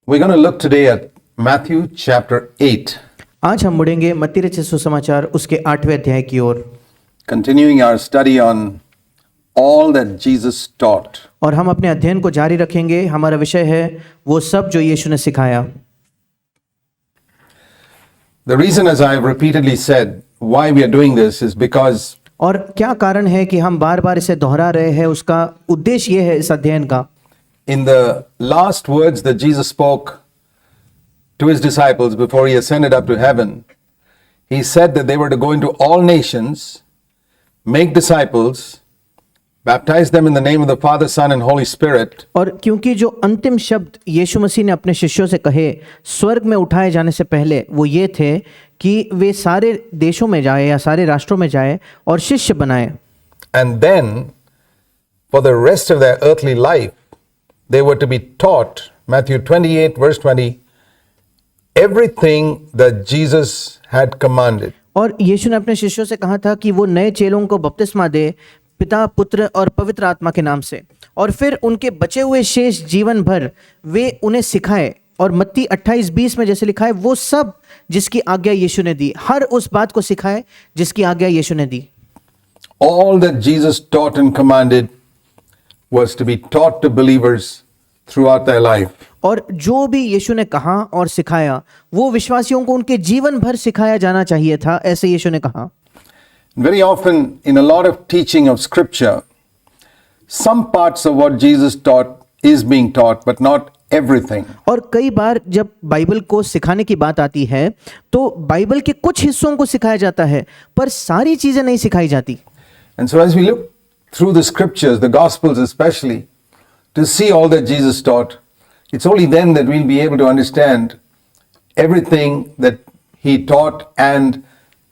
We're going to look today at Matthew chapter 8, आज हम मुड़ेंगे मत्ती रचित सुसमाचार उसके 8वें अध्याय की ओर continuing our study on all that Jesus taught. और हम अपने अध्ययन को जारी रखेंगे। हमारा विषय है वो सब जो यीशु ने सिखाया। The reason, as I have repeatedly said, why we are doing this is because और क्या कारण है कि हम बार बार इसे दोहरा रहे हैं, उसका उद्देश्य ये है इस अध्ययन का। in the last words that Jesus spoke to his disciples before he ascended up to heaven, he said that they were to go into all nations, make disciples, baptize them in the name of the Father, Son, and Holy Spirit. और क्योंकि जो अंतिम शब्द यीशु मसीह ने अपने शिष्यों से कहे स्वर्ग में उठाए जाने से पहले वो ये थे कि वे सारे देशों में जाए या सारे राष्ट्रों में जाए और शिष्य बनाए। And then, for the rest of their earthly life, they were to be taught, Matthew 28, verse 20, everything that Jesus had commanded. और यीशु ने अपने शिष्यों से कहा था कि वो नए चेलों को बपतिस्मा दे पिता, पुत्र और पवित्र आत्मा के नाम से, और फिर उनके बचे हुए शेष जीवन भर वे उन्हें सिखाए। और मत्ती 28:20 में जैसे लिखा है, वो सब जिसकी आज्ञा यीशु ने दी, हर उस बात को सिखाए जिसकी आज्ञा यीशु ने दी। All that Jesus taught and commanded was to be taught to believers throughout their life. और जो भी यीशु ने कहा और सिखाया वो विश्वासियों को उनके जीवन भर सिखाया जाना चाहिए था, ऐसे यीशु ने कहा। Very often, in a lot of teaching of Scripture, some parts of what Jesus taught is being taught, but not everything. और कई बार जब बाइबल को सिखाने की बात आती है तो बाइबल के कुछ हिस्सों को सिखाया जाता है, पर सारी चीजें नहीं सिखाई जाती। And so, as we look through the Scriptures, the Gospels especially, to see all that Jesus taught, it's only then that we'll be able to understand everything that he taught, and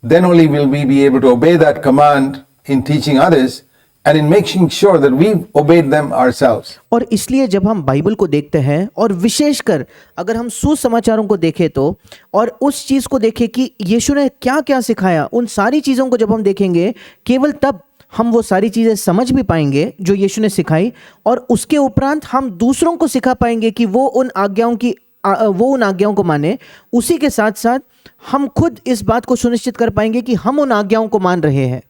then only will we be able to obey that command in teaching others and in making sure that we've obeyed them ourselves. और इसलिए जब हम Bible को देखते हैं और विशेषकर अगर हम सुसमाचारों को देखें तो और उस चीज़ को देखें कि यीशु ने क्या क्या सिखाया, उन सारी चीज़ों को जब हम देखेंगे केवल तब हम वो सारी चीज़ें समझ भी पाएंगे जो यीशु ने सिखाई, और उसके उपरांत हम दूसरों को सिखा पाएंगे कि वो उन आज्ञाओं को माने। उसी के साथ साथ हम खुद इस बात को सुनिश्चित कर पाएंगे कि हम उन आज्ञाओं को मान रहे हैं।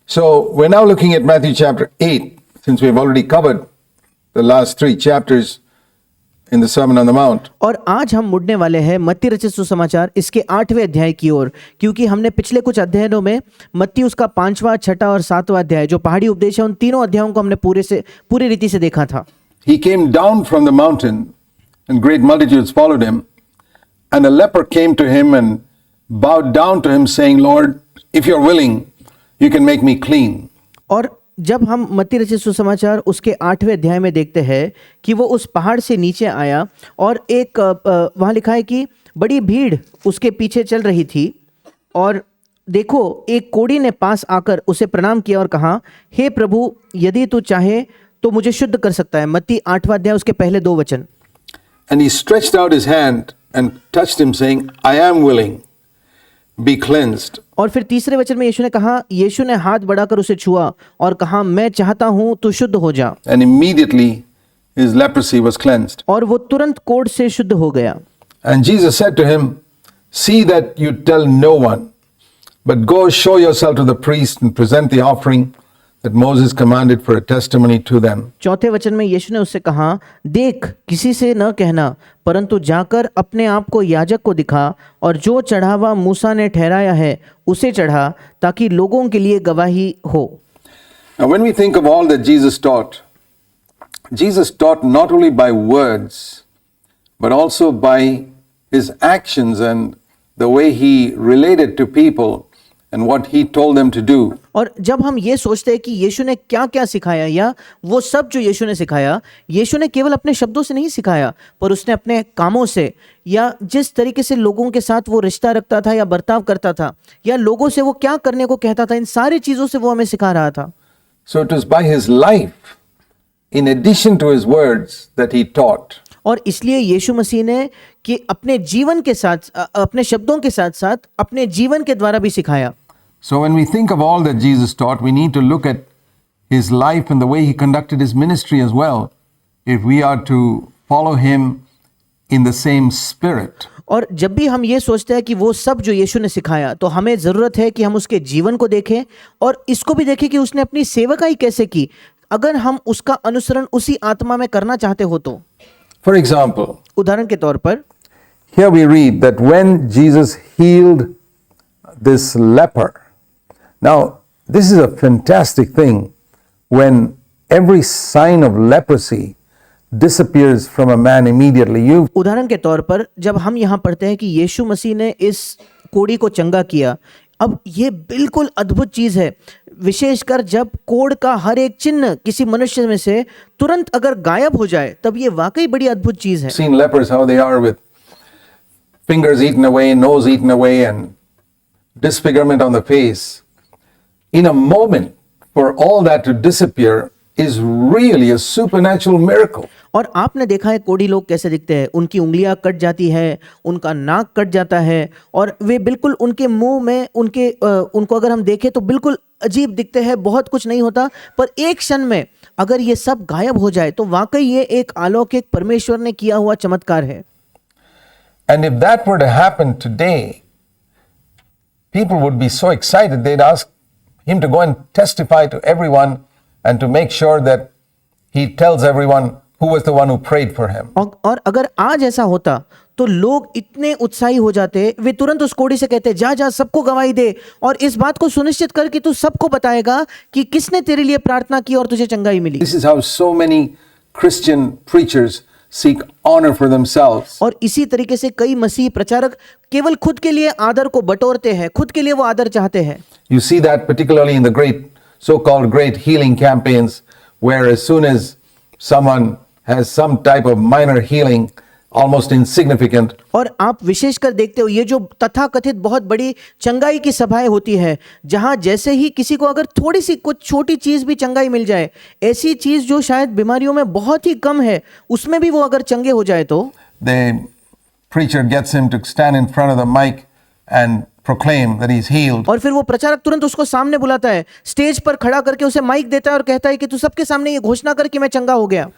So, we're now looking at Matthew chapter 8, since we've already covered the last 3 chapters in the Sermon on the Mount. और आज हम मुड़ने वाले हैं मत्ती रचित सुसमाचार इसके 8वें अध्याय की ओर, क्योंकि हमने पिछले कुछ अध्ययनों में मत्ती उसका 5वां, 6वां और 7वां अध्याय जो पहाड़ी उपदेश है, उन तीनों अध्यायों को हमने पूरी रीति से देखा था। He came down from the mountain, and great multitudes followed him. And a leper came to him and bowed down to him, saying, Lord, if you're willing, you can make me clean. और जब हम मत्ती रचित सुसमाचार उसके 8वें अध्याय में देखते हैं कि वो उस पहाड़ से नीचे आया और एक वहाँ लिखा है कि बड़ी भीड़ उसके पीछे चल रही थी, और देखो एक कोढ़ी ने पास आकर उसे प्रणाम किया और कहा, हे प्रभु, यदि तू चाहे तो मुझे शुद्ध कर सकता है। मत्ती 8वां अध्याय उसके पहले 2 वचन। And he stretched out his hand and touched him, saying, I am willing, be cleansed. और फिर तीसरे वचन में यीशु ने कहा, यीशु ने हाथ बढ़ाकर उसे छुआ और कहा, मैं चाहता हूं तू शुद्ध हो जा। And immediately his leprosy was cleansed. और वो तुरंत कोढ़ से शुद्ध हो गया। And Jesus said to him, see that you tell no one, but go show yourself to the priest and present the offering that Moses commanded for a testimony to them. चौथे वचन में यीशु ने उससे कहा, देख किसी से न कहना, परंतु जाकर अपने आप को याजक को दिखा और जो चढ़ावा मूसा ने ठहराया है उसे चढ़ा, ताकि लोगों के लिए गवाही हो। Now when we think of all that Jesus taught not only by words, but also by his actions and the way he related to people and what he told them to do. और जब हम ये सोचते हैं कि यीशु ने क्या क्या सिखाया या वो सब जो यीशु ने सिखाया, यीशु ने केवल अपने शब्दों से नहीं सिखाया, पर उसने अपने कामों से या जिस तरीके से लोगों के साथ वो रिश्ता रखता था या बर्ताव करता था या लोगों से वो क्या करने को कहता था, इन सारी चीज़ों से वो हमें सिखा रहा था। So it was by his life, in addition to his words, that he taught. और इसलिए यीशु मसीह ने कि अपने जीवन के साथ, अपने शब्दों के साथ साथ अपने जीवन के द्वारा भी सिखाया। So when we think of all that Jesus taught, we need to look at his life and the way he conducted his ministry as well, if we are to follow him in the same spirit. और जब भी हम ये सोचते हैं कि वो सब जो यीशु ने सिखाया, तो हमें ज़रूरत है कि हम उसके जीवन को देखें और इसको भी देखें कि उसने अपनी सेवकाई कैसे की, अगर हम उसका अनुसरण उसी आत्मा में करना चाहते हो तो। For example, उदाहरण के तौर पर here we read that when Jesus healed this leper. Now, this is a fantastic thing when every sign of leprosy disappears from a man immediately. उदाहरण के तौर पर जब हम यहाँ पढ़ते हैं कि यीशु मसीह ने इस कोढ़ी को चंगा किया, अब ये बिल्कुल अद्भुत चीज़ है, विशेषकर जब कोढ़ का हर एक चिन्ह किसी मनुष्य में से तुरंत अगर गायब हो जाए, तब ये वाकई बड़ी अद्भुत चीज़ है। Seen lepers how they are with fingers eaten away, nose eaten away, and disfigurement on the face. In a moment, for all that to disappear is really a supernatural miracle. और आपने देखा है कोढ़ी लोग कैसे दिखते हैं, उनकी उंगलियां कट जाती है, उनका नाक कट जाता है और वे बिल्कुल उनके मुंह में उनको अगर हम देखें तो बिल्कुल अजीब दिखते हैं, बहुत कुछ नहीं होता, पर एक क्षण में अगर ये सब गायब हो जाए तो वाकई ये एक अलौकिक परमेश्वर ने किया हुआ चमत्कार है। And if that were to happen today, people would be so excited they'd ask him to go and testify to everyone and to make sure that he tells everyone who was the one who prayed for him. और अगर आज ऐसा होता तो लोग इतने उत्साही हो जाते, वे तुरंत उस कोढ़ी से कहते, जा जा सबको गवाही दे और इस बात को सुनिश्चित कर कि तू सबको बताएगा कि किसने तेरे लिए प्रार्थना की और तुझे चंगाई मिली। This is how so many Christian preachers seek honor for themselves. और इसी तरीके से कई मसीही प्रचारक केवल खुद के लिए आदर को बटोरते हैं, खुद के लिए वो आदर चाहते हैं। You see that particularly in the so-called great healing campaigns, where as soon as someone has some type of minor healing, almost insignificant, और आप विशेषकर देखते हो ये जो तथाकथित बहुत बड़ी चंगाई की सभाएं होती है, जहां जैसे ही किसी को अगर थोड़ी सी कुछ छोटी चीज भी चंगाई मिल जाए, ऐसी चीज जो शायद बीमारियों में बहुत ही कम है, उसमें भी वो अगर चंगे हो जाए तो the preacher gets him to stand in front of the mic and proclaim that he's healed. और फिर वो प्रचारक तुरंत उसको सामने बुलाता है, स्टेज पर खड़ा करके उसे माइक देता है और कहता है कि तू सबके सामने ये घोषणा कर कि मैं चंगा हो गया,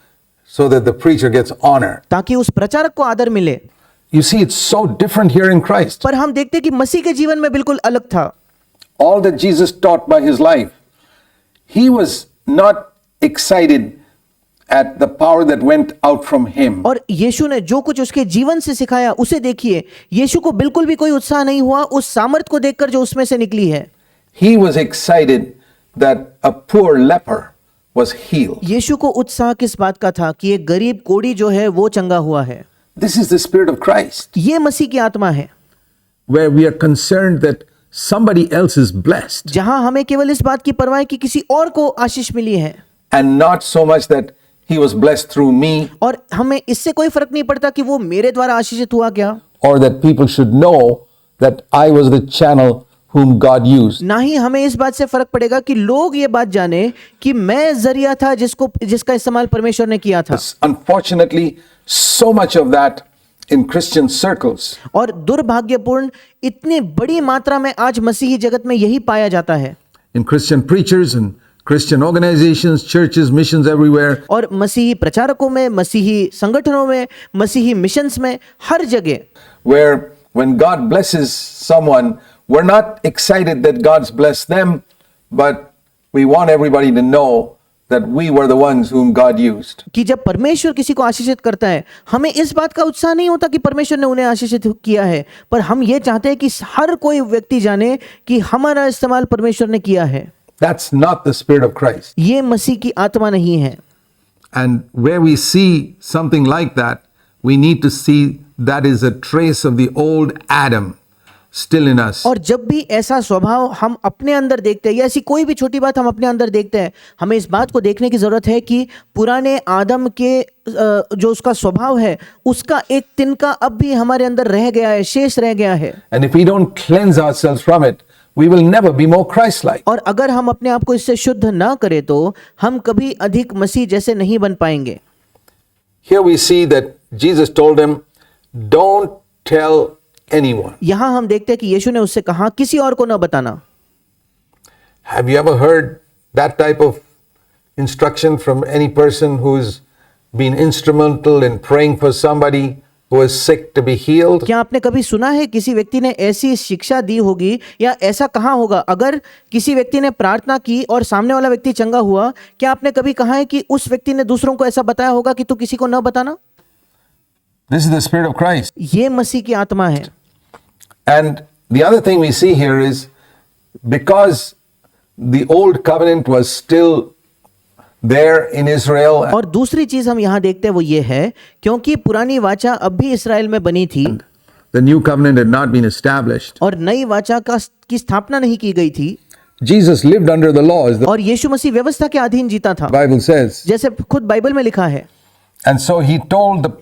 So that the preacher gets honor. ताकि उस प्रचारक को आदर मिले। You see, it's so different here in Christ. पर हम देखते हैं कि मसीह के जीवन में बिल्कुल अलग था। All that Jesus taught by his life, he was not excited at the power that went out from him. और यीशु ने जो कुछ उसके जीवन से सिखाया उसे देखिए, यीशु को बिल्कुल भी कोई उत्साह नहीं हुआ उस सामर्थ को देखकर जो उसमें से निकली है। He was excited that a poor leper was healed. यीशु को उत्साह किस बात का था कि एक गरीब कोढ़ी जो है वो चंगा हुआ है। This is the Spirit of Christ, ये मसीह की आत्मा है, where we are concerned that somebody else is blessed, जहां हमें केवल इस बात की परवाह है कि किसी और को आशीष मिली है, and not so much that he was blessed through me, और हमें इससे कोई फर्क नहीं पड़ता कि वो मेरे द्वारा आशीषित हुआ क्या, or that people should know that I was the channel whom God used. ना ही हमें इस बात से फर्क पड़ेगा कि लोग ये बात जाने कि मैं जरिया था जिसका इस्तेमाल परमेश्वर ने किया था। Unfortunately, so much of that in Christian circles. और दुर्भाग्यपूर्ण इतनी बड़ी मात्रा में आज मसीही जगत में यही पाया जाता है। In Christian preachers and Christian organizations, churches, missions everywhere. और मसीही प्रचारकों में, मसीही संगठनों में, मसीही मिशंस में, हर जगह Where when God blesses someone, we're not excited that God's blessed them, but we want everybody to know that we were the ones whom God used. कि जब परमेश्वर किसी को आशीषित करता है, हमें इस बात का उत्साह नहीं होता कि परमेश्वर ने उन्हें आशीषित किया है, पर हम ये चाहते हैं कि हर कोई व्यक्ति जाने कि हमारा इस्तेमाल परमेश्वर ने किया है। That's not the Spirit of Christ. ये मसीह की आत्मा नहीं है। And where we see something like that, we need to see that is a trace of the old Adam still in us. और जब भी ऐसा स्वभाव हम अपने अंदर देखते हैं या ऐसी कोई भी छोटी बात हम अपने अंदर देखते हैं, हमें इस बात को देखने की जरूरत है कि पुराने आदम के जो उसका स्वभाव है, उसका एक तिनका अब भी हमारे अंदर रह गया है, शेष रह गया है। And if we don't cleanse ourselves from it, we will never be more Christ-like. और अगर हम अपने आप को इससे शुद्ध ना करें तो हम कभी अधिक मसीह जैसे नहीं बन पाएंगे। Here we see that Jesus told him, don't tell anyone. यहां हम देखते हैं कि यीशु ने उससे कहा किसी और को न बताना। Have you ever heard that type of instruction from any person who's been instrumental in praying for somebody who is sick to be healed? क्या आपने कभी सुना है किसी व्यक्ति ने ऐसी शिक्षा दी होगी या ऐसा कहा होगा अगर किसी व्यक्ति ने प्रार्थना की और सामने वाला व्यक्ति चंगा हुआ, क्या आपने कभी कहा है कि उस व्यक्ति ने दूसरों को ऐसा बताया होगा कि तू किसी को न बताना? This is the Spirit of Christ. ये मसीह की आत्मा है। And the other thing we see here is because the old covenant was still there in Israel, और दूसरी चीज हम यहाँ देखते हैं वो ये है क्योंकि पुरानी वाचा अब भी इस्राएल में बनी थी the new covenant had not been established. और नई वाचा की स्थापना नहीं की गई थी Jesus lived under the laws, the और यीशु मसीह व्यवस्था के अधीन जीता था, Bible says. जैसे खुद बाइबल में लिखा है। And so he told the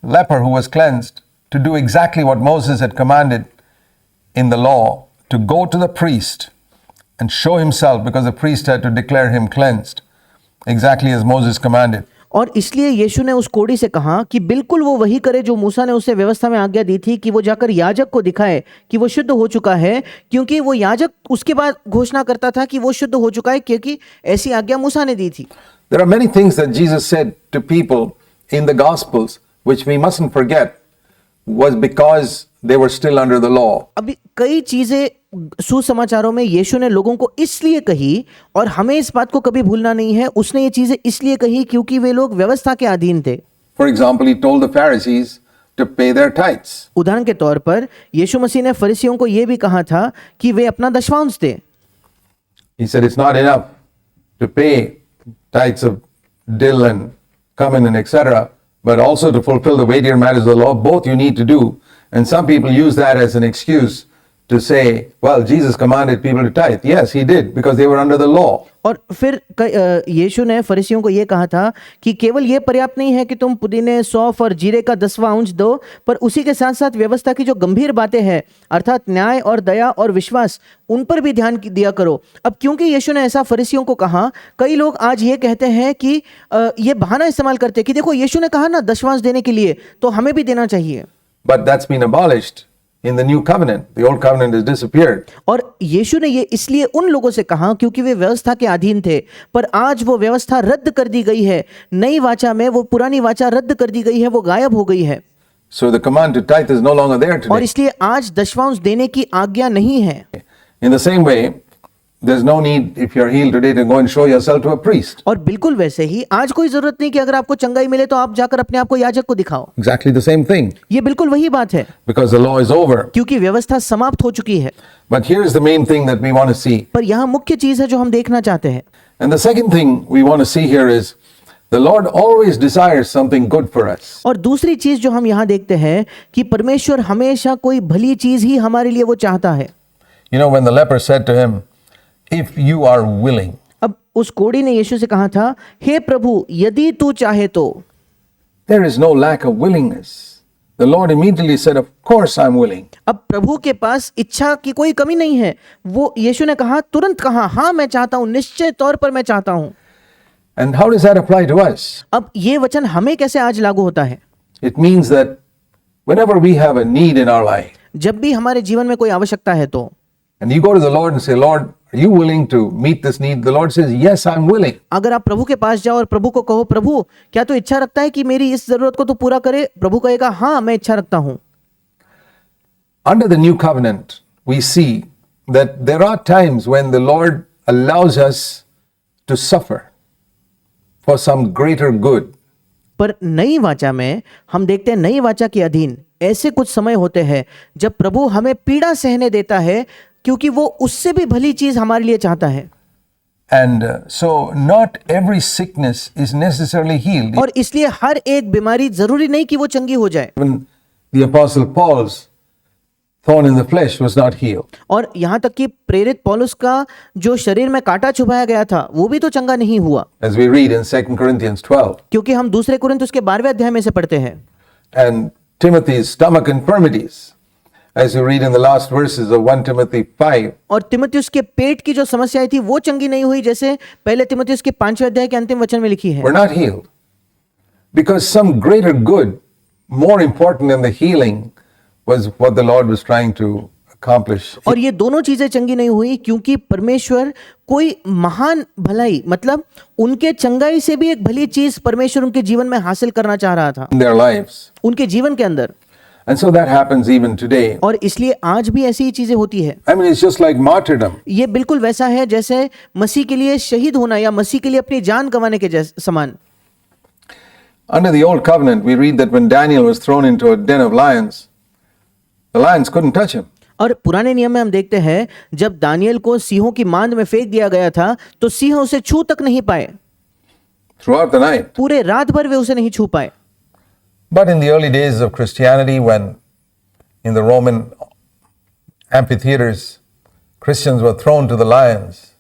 leper who was cleansed to do exactly what Moses had commanded in the law, to go to the priest and show himself, because the priest had to declare him cleansed, exactly as Moses commanded. और इसलिए यीशु ने उस कोढ़ी से कहा कि बिल्कुल वो वही करे जो मूसा ने उसे व्यवस्था में आज्ञा दी थी कि वो जाकर याजक को दिखाए कि वो शुद्ध हो चुका है, क्योंकि वो याजक उसके बाद घोषणा करता था कि वो शुद्ध हो चुका है, क्योंकि ऐसी आज्ञा मूसा ने दी थी। There are many things that Jesus said to people in the Gospels which we mustn't forget was because they were still under the law. अभी कई चीजें सुसमाचारों में यीशु ने लोगों को इसलिए कही और हमें इस बात को कभी भूलना नहीं है, उसने ये चीजें इसलिए कही क्योंकि वे लोग व्यवस्था के अधीन थे। For example, he told the Pharisees to pay their tithes. उदाहरण के तौर पर यीशु मसीह ने फरीसियों को यह भी कहा था कि वे अपना दशमांश दें। He said it's not enough to pay tithes of dill and cumin and etc., but also to fulfill the weightier matters of the law. Both you need to do. And some people use that as an excuse to say, well, Jesus commanded people to tithe. Yes, he did, because they were under the law. और फिर यीशु ने फरीसियों को यह कहा था कि केवल यह पर्याप्त नहीं है कि तुम पुदीने, सौंफ और जीरे का 10वां अंश दो, पर उसी के साथ साथ व्यवस्था की जो गंभीर बातें हैं अर्थात न्याय और दया और विश्वास, उन पर भी ध्यान दिया करो। अब क्योंकि यीशु ने ऐसा फरीसियों को कहा, कई लोग आज ये कहते हैं कि ये बहाना इस्तेमाल करते हैं कि देखो यीशु ने कहा ना दशवांश देने के लिए, तो हमें भी देना चाहिए। But that's been abolished in the new covenant. The old covenant has disappeared. और यीशु ने ये इसलिए उन लोगों से कहा क्योंकि वे व्यवस्था के अधीन थे, पर आज वो व्यवस्था रद्द कर दी गई है। नई वाचा में वो पुरानी वाचा रद्द कर दी गई है, वो गायब हो गई है। So the command to tithe is no longer there और today. इसलिए आज दशवांश देने की आज्ञा नहीं है। In the same way, there's no need, if you're healed today, to go and show yourself to a priest. और बिल्कुल वैसे ही आज कोई जरूरत नहीं कि अगर आपको चंगाई मिले तो आप जाकर अपने आप को याजक को दिखाओ। Exactly the same thing, ये बिल्कुल वही बात है, because the law is over. क्योंकि व्यवस्था समाप्त हो चुकी है। But here's the main thing that we want to see. पर यहाँ मुख्य चीज है जो हम देखना चाहते हैं। And the second thing we want to see here is the Lord always desires something good for us. और दूसरी चीज जो हम यहाँ देखते हैं कि परमेश्वर हमेशा कोई भली चीज ही हमारे लिए वो चाहता है। You know, when the leper said to him, if you are willing, अब उस कोढ़ी ने यीशु से कहा था, हे प्रभु यदि तू चाहे तो। there is no lack of willingness. The Lord immediately said, of course I'm willing. अब प्रभु के पास इच्छा की कोई कमी नहीं है। वो यीशु ने कहा, तुरंत कहा, हाँ मैं चाहता हूं, निश्चय तौर पर मैं चाहता हूं। And how does that apply to us? अब ये वचन हमें कैसे आज लागू होता है? It means that whenever we have a need in our life, जब भी हमारे जीवन में कोई आवश्यकता है तो, and you go to the Lord and say, Lord, are you willing to meet this need? The Lord says, yes, I'm willing. अगर आप प्रभु के पास जाओ और प्रभु को कहो, प्रभु क्या तू इच्छा रखता है कि मेरी इस जरूरत को तू पूरा करे? प्रभु कहेगा, हाँ मैं इच्छा रखता हूं। Under the new covenant, we see that there are times when the Lord allows us to suffer for some greater good. पर नई वाचा में हम देखते हैं, नई वाचा के अधीन ऐसे कुछ समय होते हैं जब प्रभु हमें पीड़ा सहने देता है क्योंकि वो उससे भी भली चीज हमारे लिए चाहता है। And so not every sickness is necessarily healed. और इसलिए हर एक बीमारी जरूरी नहीं कि वो चंगी हो जाए। Even the Apostle Paul's thorn in the flesh was not healed. और यहाँ तक कि प्रेरित पौलुस का जो शरीर में कांटा छुपाया गया था वो भी तो चंगा नहीं हुआ, As we read in 2 Corinthians 12. क्योंकि हम दूसरे कुरिन्थ उसके 12वें अध्याय में से पढ़ते हैं। And Timothy's stomach infirmities, as you read in the last verses of 1 Timothy 5. और तिमुथियुस के पेट की जो समस्याएं थी वो चंगी नहीं हुई, जैसे पहले तिमुथियुस के 5वें अध्याय के अंतिम वचन में लिखी है। Were not healed. Because some greater good, more important than the healing, was what the Lord was trying to accomplish. और ये दोनों चीजें चंगी नहीं हुई क्योंकि परमेश्वर कोई महान भलाई, मतलब उनके चंगाई से भी एक भली चीज परमेश्वर उनके जीवन में हासिल करना चाह रहा था, In their lives. उनके जीवन के अंदर। And so that happens even today. और इसलिए आज भी ऐसी ही चीजें होती है। I mean, it's just like martyrdom. ये बिल्कुल वैसा है जैसे मसीह के लिए शहीद होना या मसीह के लिए अपनी जान गंवाने के समान। Under the old covenant, we read that when Daniel was thrown into a den of lions, the lions couldn't touch him. और पुराने नियम में हम देखते हैं जब दानियल को सिंहों की मांद में फेंक दिया गया था तो सिंह उसे छू तक नहीं पाए, Throughout the night. पूरे रात भर वे उसे नहीं छू पाए। But in the early days of Christianity, when in the Roman amphitheaters, Christians were thrown to the lions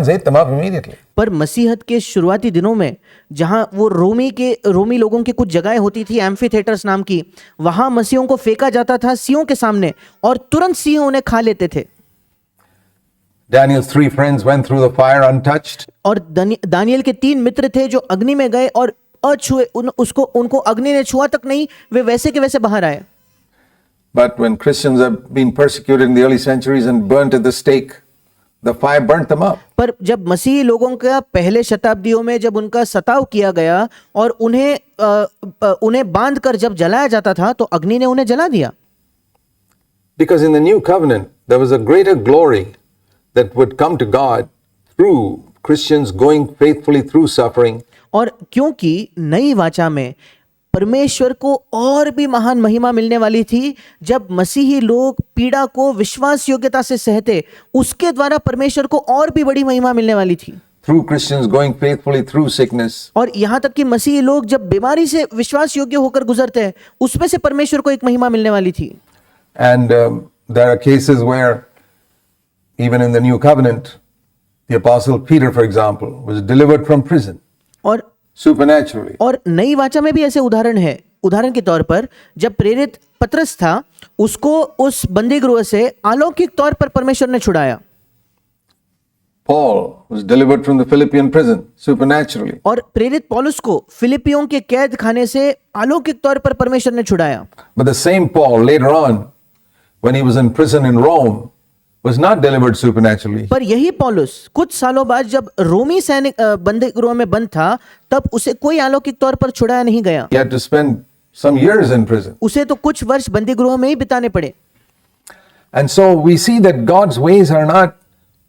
ate them up immediately. पर मसीहत के शुरुआती दिनों में जहां वो रोमी लोगों की कुछ जगहें होती थी एम्फी थिएटर्स नाम की, वहां मसीहों को फेंका जाता था सिंहों के सामने और तुरंत सिंह उन्हें खा लेते थे। Daniel's 3 friends went through the fire untouched. और दानियल के 3 मित्र थे जो अग्नि में गए और अछुए, उनको अग्नि ने छुआ तक नहीं, वे वैसे के वैसे बाहर आए। But when Christians have been persecuted in the early centuries and burnt at the stake, the fire burnt them up. पर जब मसीही लोगों का पहले शताब्दियों में जब उनका सताव किया गया और उन्हें बांधकर जब जलाया जाता था तो अग्नि ने उन्हें जला दिया। Because in the new covenant there was a greater glory that would come to God through Christians going faithfully through suffering. और क्योंकि नई वाचा में परमेश्वर को और भी महान महिमा मिलने वाली थी जब मसीही लोग पीड़ा को विश्वास योग्यता से सहते, उसके द्वारा परमेश्वर को और भी बड़ी महिमा मिलने वाली थी। Through Christians going faithfully through sickness. और यहाँ तक कि मसीही लोग जब बीमारी से विश्वास योग्य होकर गुजरते हैं, उसमें से परमेश्वर को एक महिमा मिलने वाली थी। And there are cases where even in the new covenant, the apostle Peter, for example, was delivered from prison और supernaturally. और नई वाचा में भी ऐसे उदाहरण है। उदाहरण के तौर पर जब प्रेरित पतरस था, उसको उस बंदी गृह से अलौकिक तौर पर परमेश्वर ने छुड़ाया। Paul was delivered from the Philippian prison supernaturally. और प्रेरित पौलुस को फिलिपियों के कैद खाने से अलौकिक तौर पर परमेश्वर ने छुड़ाया। But the same Paul later on, when he was in prison in Rome, was not delivered supernaturally. पर यही पौलुस कुछ सालों बाद जब रोमी सैनिक बंदी गृह में बंद था, तब उसे कोई अलौकिक तौर पर छुड़ाया नहीं गया। He had to spend some years in prison. उसे तो कुछ वर्ष बंदी गृह में ही बिताने पड़े। And so we see that God's ways are not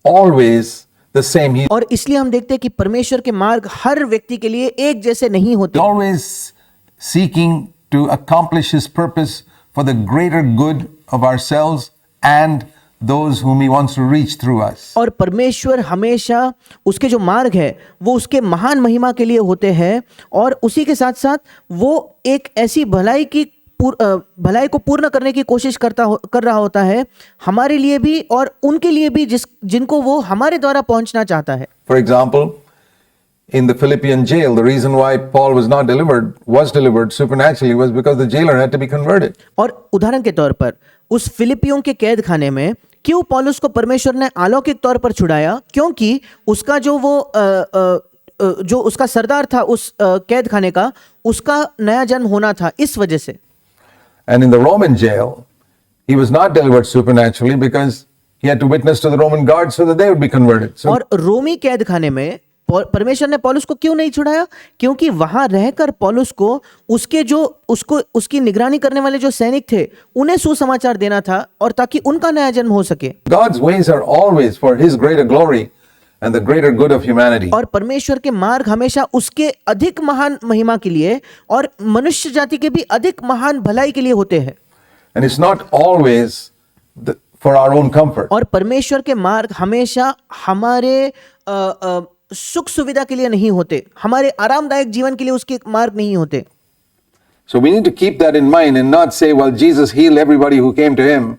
always the same. He's और इसलिए हम देखते हैं कि परमेश्वर के मार्ग हर व्यक्ति के लिए एक जैसे नहीं होते। always seeking to accomplish his purpose for the greater good of ourselves and those whom he wants to reach through us. और परमेश्वर हमेशा उसके जो मार्ग है वो उसके महान महिमा के लिए होते हैं और उसी के साथ साथ वो एक ऐसी भलाई को पूर्ण करने की कोशिश कर रहा होता है हमारे लिए भी और उनके लिए भी जिनको वो हमारे द्वारा पहुंचना चाहता है। For example, in the Philippian jail, the reason why Paul was delivered supernaturally was because the jailer had to be converted. और उदाहरण के तौर पर उस फिलिपियों के कैद खाने में क्यों पौलुस को परमेश्वर ने अलौकिक तौर पर छुड़ाया? क्योंकि उसका जो उसका सरदार था उस कैद खाने का, उसका नया जन्म होना था, इस वजह से। And in the Roman jail, he was not delivered supernaturally because he had to witness to the Roman guards so that they would be converted. So, और रोमी कैद खाने में परमेश्वर ने पौलुस को क्यों नहीं छुड़ाया? क्योंकि वहां रहकर पौलुस को उसकी निगरानी करने वाले जो सैनिक थे उन्हें सुसमाचार देना था और ताकि उनका नया जन्म हो सके। God's ways are always for his greater glory and the greater good of humanity. और परमेश्वर के मार्ग हमेशा उसके अधिक महान महिमा के लिए और मनुष्य जाति के भी अधिक महान भलाई के लिए होते हैं। And it's not always for our own comfort. और परमेश्वर के मार्ग हमेशा हमारे सुख सुविधा के लिए नहीं होते, हमारे आरामदायक जीवन के लिए उसके मार्ग नहीं होते। So we need to keep that in mind and not say, well, Jesus healed everybody who came to him,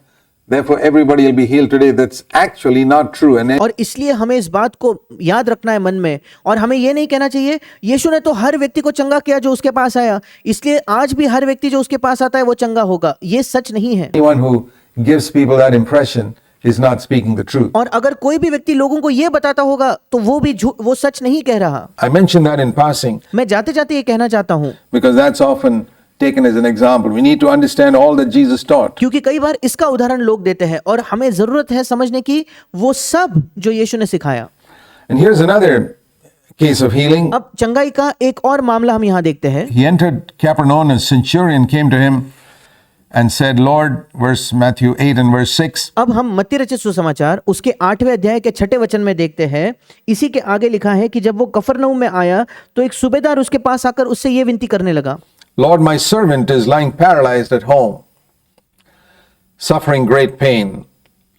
therefore everybody will be healed today. That's actually not true. And और इसलिए हमें इस बात को याद रखना है मन में, और हमें ये नहीं कहना चाहिए यीशु ने तो हर व्यक्ति को चंगा किया जो उसके पास आया, इसलिए आज भी हर व्यक्ति जो उसके पास आता है वो चंगा होगा। ये सच नहीं है। anyone who gives people that impression is not speaking the truth. और अगर कोई भी व्यक्ति लोगों को ये बताता होगा तो वो सच नहीं कह रहा। I mentioned that in passing मैं जाते जाते ये कहना चाहता हूँ because that's often taken as an example. We need to understand all that Jesus taught. क्योंकि कई बार इसका उदाहरण लोग देते हैं और हमें जरूरत है समझने की वो सब जो यीशु ने सिखाया। And here's another case of healing. अब चंगाई का एक और मामला हम यहाँ देखते हैं। He entered Capernaum, a centurion came to him and said, Lord, verse Matthew 8 and verse 6. अब हम मत्ती रचित सुसमाचार उसके 8वें अध्याय के 6ठे वचन में देखते हैं। इसी के आगे लिखा है कि जब वो कफरनहूम में आया तो एक सूबेदार उसके पास आकर उससे ये विनती करने लगा, Lord, my servant is lying paralyzed at home, suffering great pain.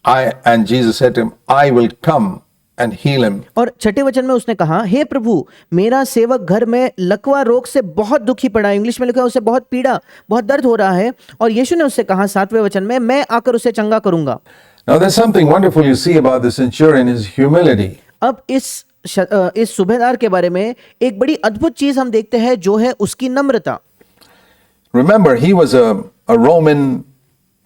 And Jesus said to him, I will come and heal him. और 6ठे वचन में उसने कहा, हे प्रभु, मेरा सेवक घर में लकवा रोग से बहुत दुखी पड़ा है। इंग्लिश में लिखा है उसे बहुत पीड़ा, बहुत दर्द हो रहा है। और यीशु ने उससे कहा 7वें वचन में, मैं आकर उसे चंगा करूंगा। Now there's something wonderful you see about the centurion is humility. अब इस सूबेदार के बारे में एक बड़ी अद्भुत चीज हम देखते हैं जो है उसकी नम्रता। Remember, he was a Roman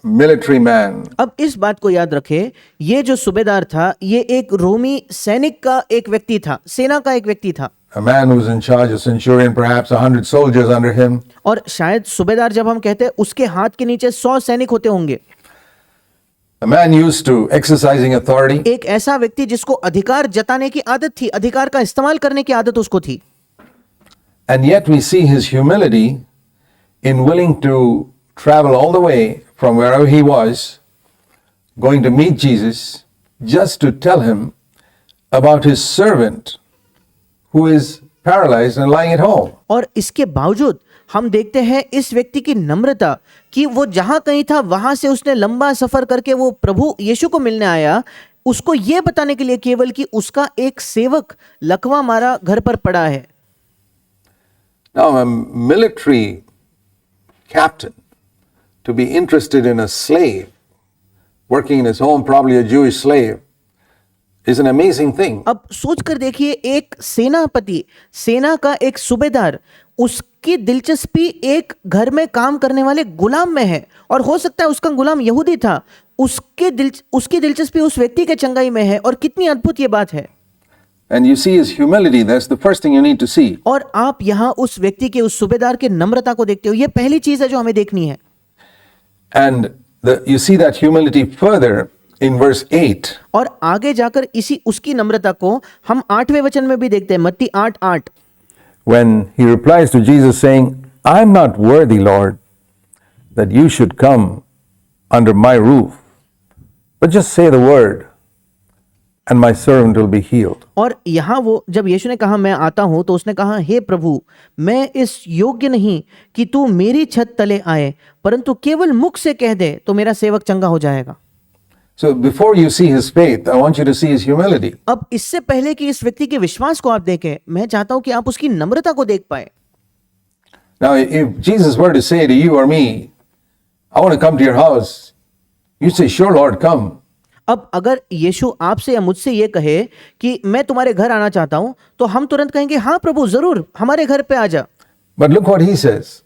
military man. अब इस बात को याद रखें, ये जो सूबेदार था ये एक रोमी सैनिक का एक व्यक्ति था, सेना का एक व्यक्ति था। A man who was in charge, a centurion, perhaps 100 soldiers under him. और शायद सूबेदार जब हम कहते हैं उसके हाथ के नीचे 100 सैनिक होते होंगे। A man used to exercising authority. एक ऐसा व्यक्ति जिसको अधिकार जताने की आदत थी, अधिकार का इस्तेमाल करने की आदत उसको थी। And yet we see his humility in willing to travel all the way from wherever he was, going to meet Jesus, just to tell him about his servant who is paralyzed and lying at home. और इसके बावजूद हम देखते हैं इस व्यक्ति की नम्रता कि वो जहां कहीं था वहां से उसने लंबा सफर करके वो प्रभु यीशु को मिलने आया, उसको ये बताने के लिए केवल कि उसका एक सेवक लकवा मारा घर पर पड़ा है। Now, a military captain to be interested in a slave working in his home, probably a Jewish slave, is an amazing thing. अब सोच कर देखिए, एक सेनापति, सेना का एक सूबेदार, उसकी दिलचस्पी एक घर में काम करने वाले गुलाम में है, और हो सकता है उसका गुलाम यहूदी था। उसकी दिलचस्पी उस व्यक्ति के चंगाई में है, और कितनी अद्भुत ये बात है। And you see his humility, that's the first thing you need to see. और आप यहाँ उस व्यक्ति के, उस सूबेदार के नम्रता को देखते हो, ये पहली चीज है जो हमें देखनी है। And you see that humility further in verse 8. और आगे जाकर उसकी नम्रता को हम 8वें वचन में भी देखते हैं, मत्ती 8:8। When he replies to Jesus saying, I am not worthy, Lord, that you should come under my roof, but just say the word and my servant will be healed. और यहाँ वो जब यीशु ने कहा मैं आता हूँ, तो उसने कहा, हे प्रभु, मैं इस योग्य नहीं कि तू मेरी छत तले आए, परंतु केवल मुख से कह दे तो मेरा सेवक चंगा हो जाएगा। So before you see his faith, I want you to see his humility. अब इससे पहले कि इस व्यक्ति के विश्वास को आप देखें, मैं चाहता हूं कि आप उसकी नम्रता को देख पाए। Now, if Jesus were to say to you or me, I want to come to your house, you'd say, sure, Lord, come. अब अगर यीशु आपसे या मुझसे ये कहे कि मैं तुम्हारे घर आना चाहता हूं, तो हम तुरंत कहेंगे, हाँ प्रभु, जरूर हमारे घर पे आ जा। But look what he says.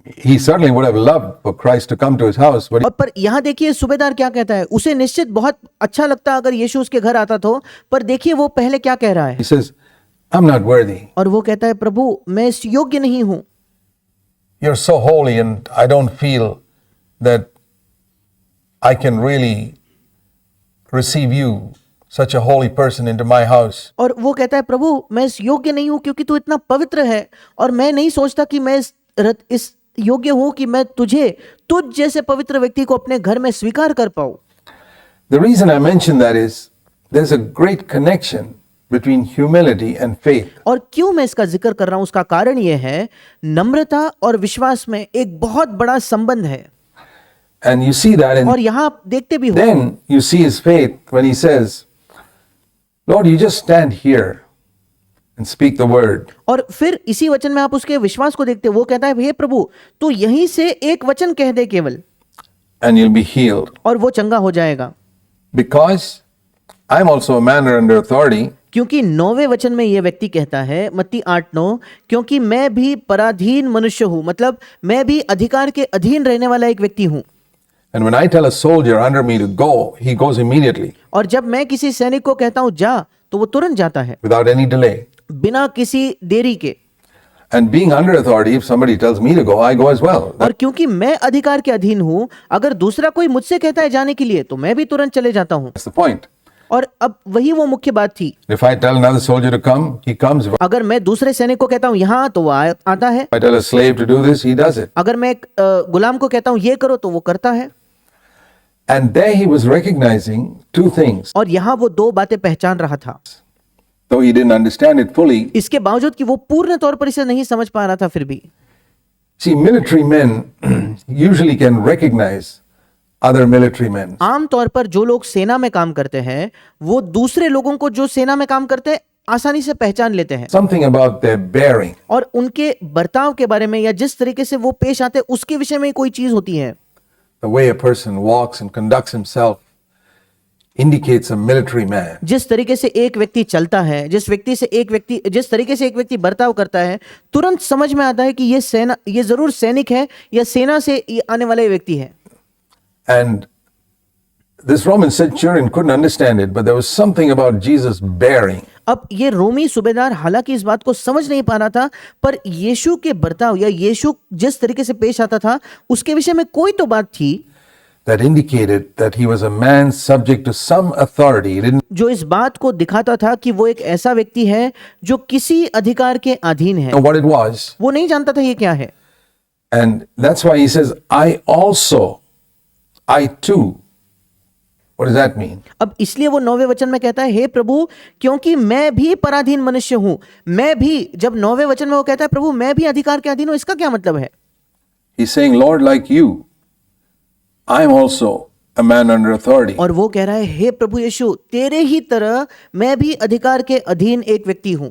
He certainly would have loved for Christ to come to his house. But और पर यहाँ देखिए सूबेदार क्या कहता है, उसे निश्चित बहुत अच्छा लगता अगर यीशु उसके घर आता तो, पर देखिए वो पहले क्या कह रहा है। he says, I'm not worthy. और वो कहता है, प्रभु मैं इस योग्य नहीं हूं। You're so holy and I don't feel that I can really receive you, such a holy person, into my house. और वो कहता है, प्रभु मैं इस योग्य नहीं हूं क्योंकि तू इतना पवित्र है, और मैं नहीं सोचता कि मैं इस योग्य हूं कि मैं तुझ जैसे पवित्र व्यक्ति को अपने घर में स्वीकार कर पाऊं। The reason I mention that is there's a great connection between humility and faith. और क्यों मैं इसका जिक्र कर रहा हूं, उसका कारण यह है, नम्रता और विश्वास में एक बहुत बड़ा संबंध है। And you see that in और यहां आप देखते भी हो। then you see his faith when he says, Lord, you just stand here and speak the word. और फिर इसी वचन में आप उसके विश्वास को देखते हो। वो कहता है, हे प्रभु, तू यहीं से एक वचन कह दे केवल, And you'll be healed. और वो चंगा हो जाएगा। Because I'm also a man under authority. क्योंकि 9वें वचन में यह व्यक्ति कहता है, मत्ती 8:9, क्योंकि मैं भी पराधीन मनुष्य हूं, मतलब मैं भी अधिकार के अधीन रहने वाला एक व्यक्ति हूं। And when I tell a soldier under me to go, he goes immediately और जब मैं किसी सैनिक को कहता हूं जा, तो वो तुरंत जाता है, without any delay. बिना किसी देरी के। And being under authority, if somebody tells me to go, I go as well. और क्योंकि मैं अधिकार के अधीन हूं, अगर दूसरा कोई मुझसे कहता है जाने के लिए तो मैं भी तुरंत चले जाता हूं। That's the point. और अब वही वो मुख्य बात थी। If I tell another soldier to come, he comes. If अगर मैं दूसरे सैनिक को कहता हूं यहाँ तो वो आता है, I tell a slave to do this, he does it. अगर मैं एक गुलाम को कहता हूं ये करो तो वो करता है। And there he was recognizing two things. और यहाँ वो दो बातें पहचान रहा था, Though he didn't understand it fully. इसके बावजूद कि वो पूर्ण तौर पर इसे नहीं समझ पा रहा था, फिर भी See, military men usually can recognize other military men. आम तौर पर जो लोग सेना में काम करते हैं वो दूसरे लोगों को जो सेना में काम करते हैं आसानी से पहचान लेते हैं, Something about their bearing. और उनके बर्ताव के बारे में या जिस तरीके से वो पेश आते हैं उसके विषय में कोई चीज होती है। The way a person walks and conducts himself indicates a military man. जिस तरीके से एक व्यक्ति चलता है, जिस तरीके से एक व्यक्ति बर्ताव करता है, तुरंत समझ में आता है कि ये जरूर सैनिक है या सेना से आने वाला व्यक्ति है। And this Roman centurion couldn't understand it, but there was something about Jesus' bearing. अब ये रोमी सूबेदार हालांकि इस बात को समझ नहीं पा रहा था, पर यीशु के बर्ताव या यीशु जिस तरीके से पेश आता था उसके विषय में कोई तो बात थी That indicated that he was a man subject to some authority. He didn't जो इस बात को दिखाता था कि वो एक ऐसा व्यक्ति है जो किसी अधिकार के अधीन है। know what it was. वो नहीं जानता था ये क्या है, And that's why he says, I too. What does that mean? अब इसलिए वो 9वें वचन में कहता है, हे प्रभु क्योंकि मैं भी पराधीन मनुष्य हूं। मैं भी, जब 9वें वचन में वो कहता है प्रभु मैं भी अधिकार के अधीन हूं, इसका क्या मतलब है? He's saying, Lord, like you, I'm also a man under authority. और वो कह रहा है, हे प्रभु यीशु तेरे ही तरह मैं भी अधिकार के अधीन एक व्यक्ति हूं।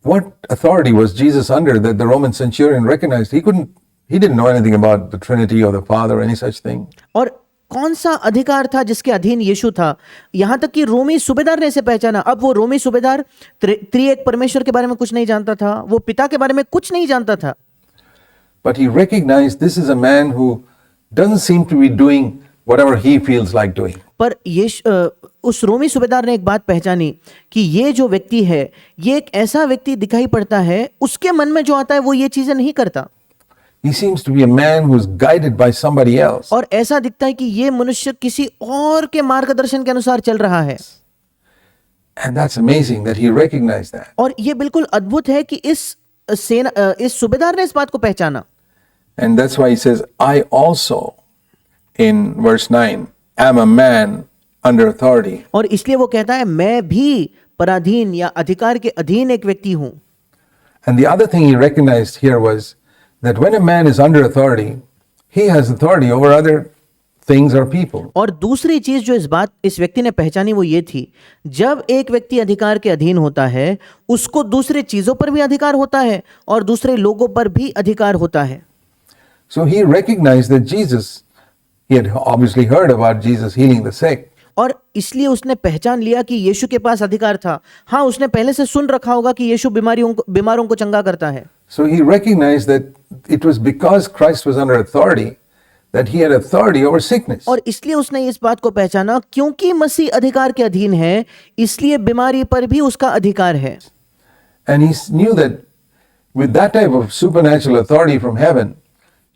What authority was Jesus under that the Roman centurion recognized? He didn't know anything about the Trinity or the Father or any such thing. और कौन सा अधिकार था जिसके अधीन यीशु था? यहां तक कि रोमी सूबेदार ने इसे पहचाना। अब वो रोमी सूबेदार त्रिएक परमेश्वर के बारे में कुछ नहीं जानता था, वो पिता के बारे में कुछ नहीं जानता था, But he recognized this is a man who doesn't seem to be doing whatever he feels like doing. पर उस रोमी सूबेदार ने एक बात पहचानी कि ये जो व्यक्ति है ये एक ऐसा व्यक्ति दिखाई पड़ता है, उसके मन में जो आता है वो ये चीजें नहीं करता, He seems to be a man who is guided by somebody else. और ऐसा दिखता है कि ये मनुष्य किसी और के मार्गदर्शन के अनुसार चल रहा है। And that's amazing that he recognized that. और ये बिल्कुल अद्भुत है कि इस सूबेदार ने इस बात को पहचाना। And that's why he says, I also, in verse 9, am a man under authority. और इसलिए वो कहता है मैं भी पराधीन या अधिकार के अधीन एक व्यक्ति हूं। And the other thing he recognized here was that when a man is under authority, he has authority over other things or people. और दूसरी चीज जो इस व्यक्ति ने पहचानी वो ये थी, जब एक व्यक्ति अधिकार के अधीन होता है उसको दूसरे चीजों पर भी अधिकार होता है और दूसरे लोगों पर भी अधिकार होता है। So he recognized that he had obviously heard about Jesus healing the sick. और इसलिए उसने पहचान लिया कि यीशु के पास अधिकार था। हाँ, उसने पहले से सुन रखा होगा कि यीशु बीमारों को चंगा करता है। So he recognized that it was because Christ was under authority that he had authority over sickness. और इसलिए उसने इस बात को पहचाना क्योंकि मसीह अधिकार के अधीन है, इसलिए बीमारी पर भी उसका अधिकार है। And he knew that with that type of supernatural authority from heaven,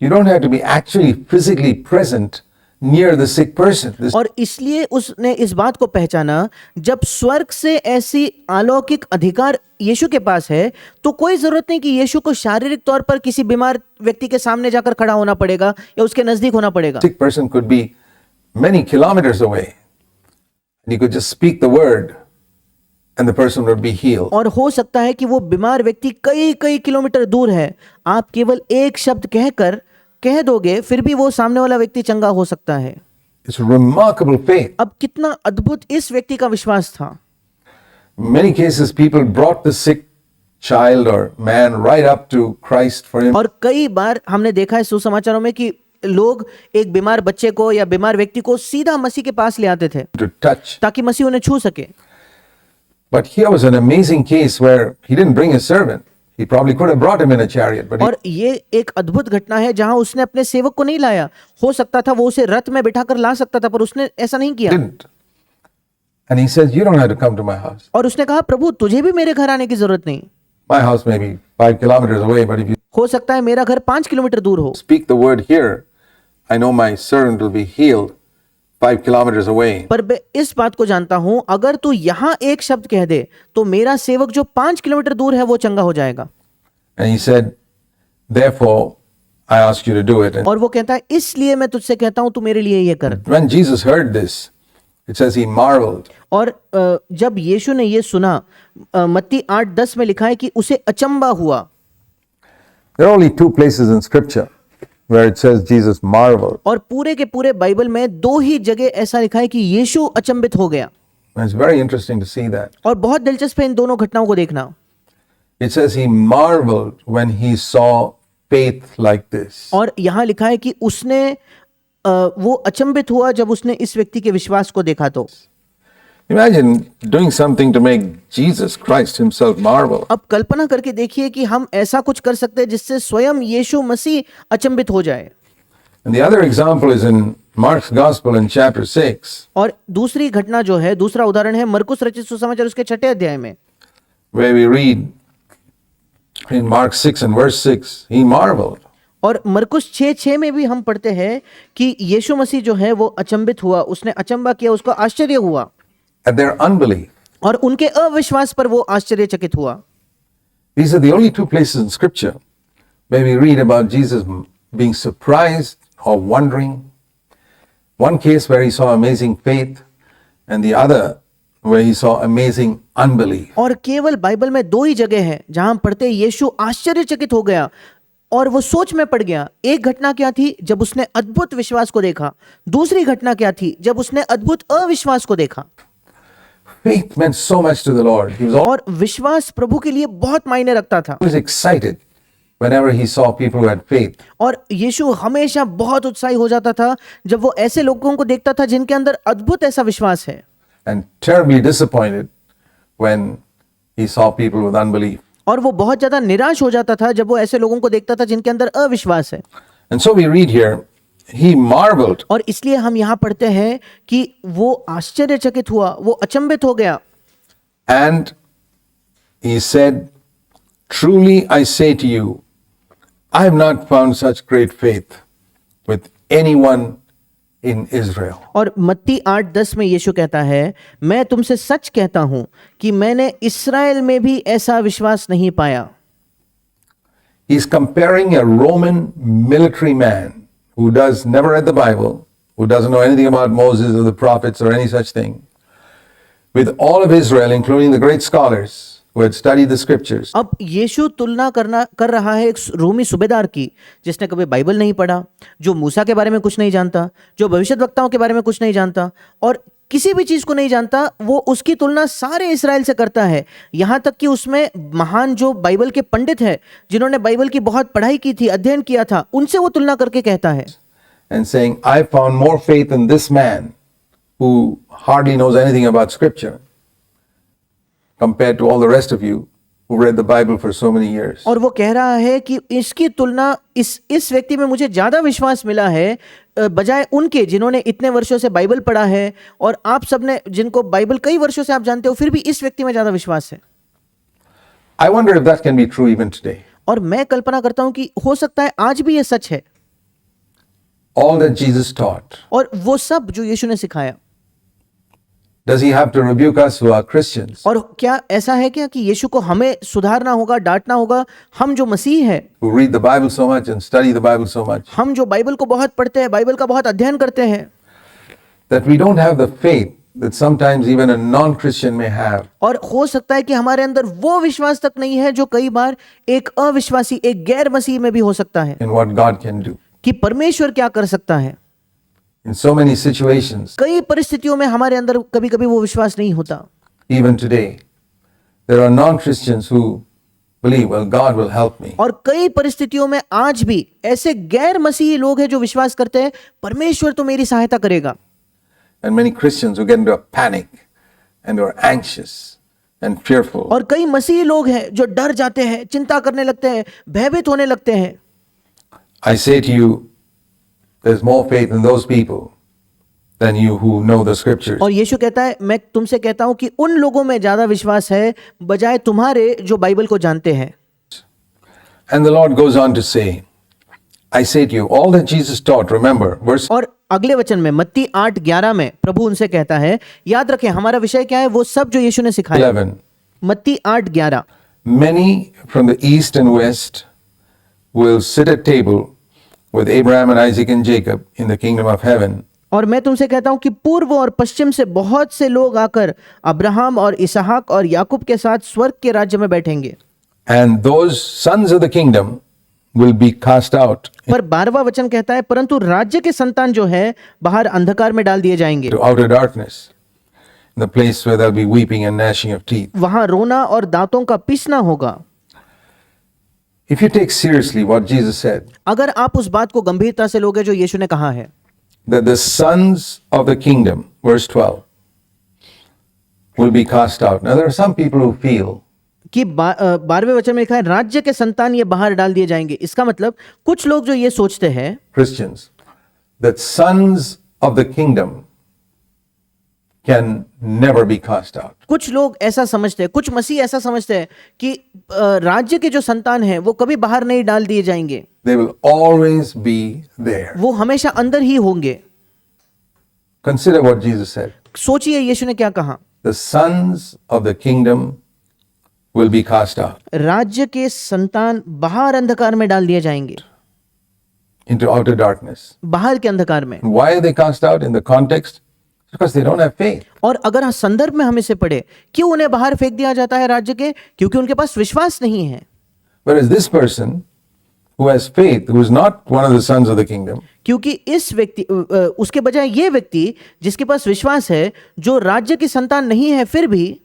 you don't have to be actually physically present near the sick person. और इसलिए उसने इस बात को पहचाना, जब स्वर्ग से ऐसी अलौकिक अधिकार यीशु के पास है तो कोई जरूरत नहीं कि यीशु को शारीरिक तौर पर किसी बीमार व्यक्ति के सामने जाकर खड़ा होना पड़ेगा या उसके नजदीक होना पड़ेगा। Sick person could be many kilometers away and you could just speak the word and the person would be healed. और हो सकता है कि वो बीमार व्यक्ति कई कई किलोमीटर दूर है, आप केवल एक शब्द कह दोगे फिर भी वो सामने वाला व्यक्ति चंगा हो सकता है। It's remarkable faith. अब कितना अद्भुत इस व्यक्ति का विश्वास था। Many cases people brought the sick child or man right up to Christ for him. और कई बार हमने देखा है सुसमाचारों में कि लोग एक बीमार बच्चे को या बीमार व्यक्ति को सीधा मसीह के पास ले आते थे To touch. ताकि मसीह उन्हें छू सके। But here was an amazing case where he didn't bring his servant. He probably could have brought him in a chariot, but और ये एक अद्भुत घटना है जहां उसने अपने सेवक को नहीं लाया। हो सकता था वो उसे रथ में बिठाकर ला सकता था, पर उसने ऐसा नहीं he किया। didn't. And he says, you don't have to come to my house. और उसने कहा प्रभु तुझे भी मेरे घर आने की जरूरत नहीं। My house may be 5 kilometers away, but if you हो सकता है मेरा घर 5 किलोमीटर दूर हो, speak the word here, I know my servant will be healed 5 kilometers away. पर मैं इस बात को जानता हूं, अगर तू यहां एक शब्द कह दे तो मेरा सेवक जो 5 किलोमीटर दूर है वो चंगा हो जाएगा। And he said, therefore, I ask you to do it. And और वो कहता है इसलिए मैं तुझसे कहता हूं तू मेरे लिए ये कर। when Jesus heard this, it says he marveled. और जब यीशु ने ये सुना, मत्ती 8:10 में लिखा है कि उसे अचंबा हुआ। There are only 2 places in scripture where it says Jesus marveled. और पूरे के पूरे बाइबल में 2 ही जगह ऐसा लिखा है कि यीशु अचंभित हो गया। And it's very interesting to see that. और बहुत दिलचस्प है इन दोनों घटनाओं को देखना। It says he marveled when he saw faith like this. और यहाँ लिखा है कि उसने वो अचंभित हुआ जब उसने इस व्यक्ति के विश्वास को देखा। तो Imagine doing something to make Jesus Christ himself marvel. अब कल्पना करके देखिए कि हम ऐसा कुछ कर सकते हैं जिससे स्वयं यीशु मसीह अचंभित हो जाए। And the other example is in Mark's Gospel in chapter 6, और दूसरी घटना जो है, दूसरा उदाहरण है मरकुस रचित सुसमाचार उसके 6 अध्याय में, where we read in Mark 6 and verse 6, he marveled. और मरकुस 6:6 में भी हम पढ़ते हैं कि यीशु मसीह जो है वो अचंभित हुआ, उसने अचंबा किया, उसको आश्चर्य हुआ At their unbelief. और उनके अविश्वास पर वो आश्चर्यचकित हुआ। These are the only 2 places in scripture where we read about Jesus being surprised or wondering. One case where he saw amazing faith, and the other where he saw amazing unbelief. और केवल Bible में 2 ही जगह है जहां हम पढ़ते हैं यीशु आश्चर्यचकित हो गया और वो सोच में पड़ गया। एक घटना क्या थी जब उसने अद्भुत विश्वास को देखा, दूसरी घटना क्या थी जब उसने अद्भुत अविश्वास को देखा। Faith meant so much to the Lord. He was और विश्वास प्रभु के लिए बहुत मायने रखता था। always excited whenever he saw people who had faith. और यीशु हमेशा बहुत उत्साही हो जाता था जब वो ऐसे लोगों को देखता था जिनके अंदर अद्भुत ऐसा विश्वास है, And terribly disappointed when he saw people with unbelief. और वो बहुत ज्यादा निराश हो जाता था जब वो ऐसे लोगों को देखता था जिनके अंदर अविश्वास है। And so we read here, he marveled. और इसलिए हम यहाँ पढ़ते हैं कि वो आश्चर्यचकित हुआ, वो अचंभित हो गया। And he said, truly I say to you, I have not found such great faith with anyone in Israel. और मत्ती 8:10 में यीशु कहता है, मैं तुमसे सच कहता हूं कि मैंने इस्राएल में भी ऐसा विश्वास नहीं पाया। He's comparing a Roman military man who does never read the Bible, who doesn't know anything about Moses or the prophets or any such thing, with all of Israel, including the great scholars who had studied the scriptures. अब यीशु तुलना कर रहा है एक रोमी सूबेदार की जिसने कभी बाइबल नहीं पढ़ा, जो मूसा के बारे में कुछ नहीं जानता, जो भविष्यद्वक्ताओं के बारे में कुछ नहीं जानता और किसी भी चीज को नहीं जानता। वो उसकी तुलना सारे इस्राएल से करता है, यहाँ तक कि उसमें महान जो बाइबल के पंडित हैं जिन्होंने बाइबल की बहुत पढ़ाई की थी, अध्ययन किया था, उनसे वो तुलना करके कहता है And saying, I found more faith in this man who hardly knows anything about scripture compared to all the rest of you who read the Bible for so many years. और वो कह रहा है कि इसकी तुलना इस व्यक्ति में मुझे ज्यादा विश्वास मिला है बजाय उनके जिन्होंने इतने वर्षों से बाइबल पढ़ा है, और आप सबने जिनको बाइबल कई वर्षों से आप जानते हो, फिर भी इस व्यक्ति में ज्यादा विश्वास है। I wonder if that can be true even today. और मैं कल्पना करता हूं कि हो सकता है आज भी ये सच है। All that Jesus taught. और वो सब जो यीशु ने सिखाया, Does he have to rebuke us who are Christians, और क्या ऐसा है क्या कि यीशु को हमें सुधारना होगा, डांटना होगा, हम जो मसीह है, who read the Bible so much and study the Bible so much, हम जो बाइबल को बहुत पढ़ते हैं, बाइबल का बहुत अध्ययन करते हैं, that we don't have the faith that sometimes even a non-Christian may have? और हो सकता है कि हमारे अंदर वो विश्वास तक नहीं है जो कई बार एक अविश्वासी, एक गैर मसीह में भी हो सकता है, In what God can do. कि परमेश्वर क्या कर सकता है। In so many situations, कई परिस्थितियों में हमारे अंदर कभी कभी वो विश्वास नहीं होता। even today, there are non-Christians who believe, well, God will help me. और कई परिस्थितियों में आज भी ऐसे गैर मसीही लोग हैं जो विश्वास करते हैं परमेश्वर तो मेरी सहायता करेगा। And many Christians who get into a panic and who are anxious and fearful. और कई मसीही लोग हैं जो डर जाते हैं, चिंता करने लगते हैं, भयभीत होने लगते हैं। I say to you, there's more faith in those people than you who know the scriptures. और यीशु कहता है, मैं तुमसे कहता हूं कि उन लोगों में ज्यादा विश्वास है बजाय तुम्हारे जो बाइबल को जानते हैं। And the Lord goes on to say, I say to you, all that Jesus taught, remember, verse और अगले वचन में मत्ती 8:11 में प्रभु उनसे कहता है, याद रखें हमारा विषय क्या है, वो सब जो यीशु ने सिखाया। 11. मत्ती 8:11, Many from the east and west will sit at table with Abraham and Isaac and Jacob in the kingdom of heaven. और मैं तुमसे कहता हूं कि पूर्व और पश्चिम से बहुत से लोग आकर अब्राहम और इसहाक और याकूब के साथ स्वर्ग के राज्य में बैठेंगे। And those sons of the kingdom will be cast out पर 12वां वचन कहता है, परंतु राज्य के संतान जो है बाहर अंधकार में डाल दिए जाएंगे, to outer darkness, the place where there'll be weeping and gnashing of teeth. वहां रोना और दांतों का पीसना होगा। If you take seriously what Jesus said, अगर आप उस बात को गंभीरता से लोगे जो यीशु ने कहा है that the sons of the kingdom, verse 12, will be cast out. Now, there are some people who feel कि 12वें वचन में लिखा है राज्य के संतान ये बाहर डाल दिए जाएंगे। इसका मतलब कुछ लोग जो ये सोचते हैं, Christians, that sons of the kingdom can never be cast out. कुछ लोग ऐसा समझते हैं, कुछ मसीह ऐसा समझते हैं कि राज्य के जो संतान हैं वो कभी बाहर नहीं डाल दिए जाएंगे, They will always be there. वो हमेशा अंदर ही होंगे। Consider what Jesus said. सोचिए यीशु ने क्या कहा, The sons of the kingdom will be cast out राज्य के संतान बाहर अंधकार में डाल दिए जाएंगे, into outer darkness. बाहर के अंधकार में। Why are they cast out in the context? Because they don't have faith. और अगर संदर्भ में हम इसे पढ़े, क्यों उन्हें बाहर फेंक दिया जाता है राज्य के? क्योंकि उनके पास विश्वास नहीं है। Whereas this person who has faith, who is not one of the sons of the kingdom, क्योंकि इस व्यक्ति उसके बजाय ये व्यक्ति जिसके पास विश्वास है, जो राज्य की संतान नहीं है फिर भी,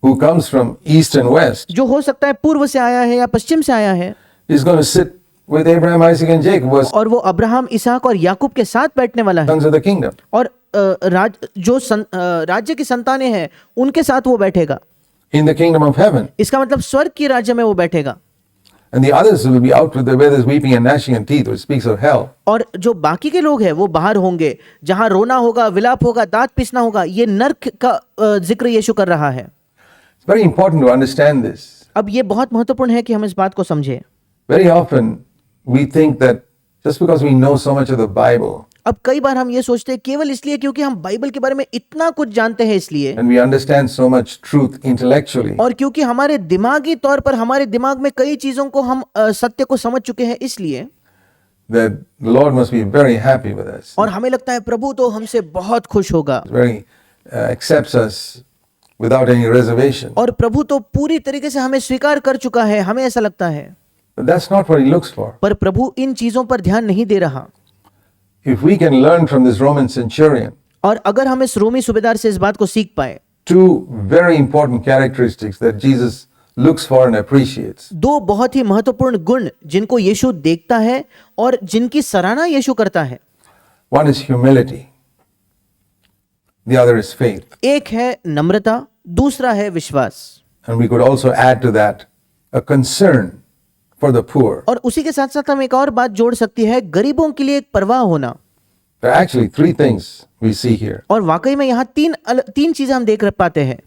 who comes from east and west, जो हो सकता है पूर्व से आया है या पश्चिम से आया है, is going to sit with Abraham, Isaac, and Jacob, who was और वो अब्राहम, इसहाक और याकूब के साथ बैठने वाला है, sons of the kingdom. और राज्य की संतानें हैं उनके साथ वो बैठेगा। In the kingdom of heaven. इसका मतलब स्वर्ग के राज्य में वो बैठेगा। And the others will be out with where there's weeping and gnashing of teeth, which speaks of hell. और जो बाकी के लोग हैं वो बाहर होंगे, जहां रोना होगा, विलाप होगा, दांत पीसना होगा। ये नर्क का जिक्र यीशु कर रहा है। It's very important to understand this. अब ये बहुत महत्वपूर्ण है कि हम इस बात को समझें। Very often we think that just because we know so much of the Bible अब कई बार हम ये सोचते हैं केवल इसलिए क्योंकि हम बाइबल के बारे में इतना कुछ जानते हैं इसलिए, and we understand so much truth intellectually, और क्योंकि हमारे दिमागी तौर पर हमारे दिमाग में कई चीजों को हम सत्य को समझ चुके हैं, इसलिए that the Lord must be very happy with us. और हमें लगता है प्रभु तो हमसे बहुत खुश होगा, Very accepts us without any reservation. और प्रभु तो पूरी तरीके से हमें स्वीकार कर चुका है, हमें ऐसा लगता है। But that's not what he looks for. पर प्रभु इन चीजों पर ध्यान नहीं दे रहा। If we can learn from this Roman centurion और अगर हम इस रोमी सूबेदार से इस बात को सीख पाए, two very important characteristics that Jesus looks for and appreciates. दो बहुत ही महत्वपूर्ण गुण जिनको यीशु देखता है और जिनकी सराहना यीशु करता है। One is humility. The other is faith. एक है नम्रता, दूसरा है विश्वास। And we could also add to that a concern for the poor. और उसी के साथ साथ हम एक और बात जोड़ सकती है, गरीबों के लिए एक परवाह होना। There are actually three things we see here. और वाकई में यहाँ तीन चीजें हम देख पाते हैं।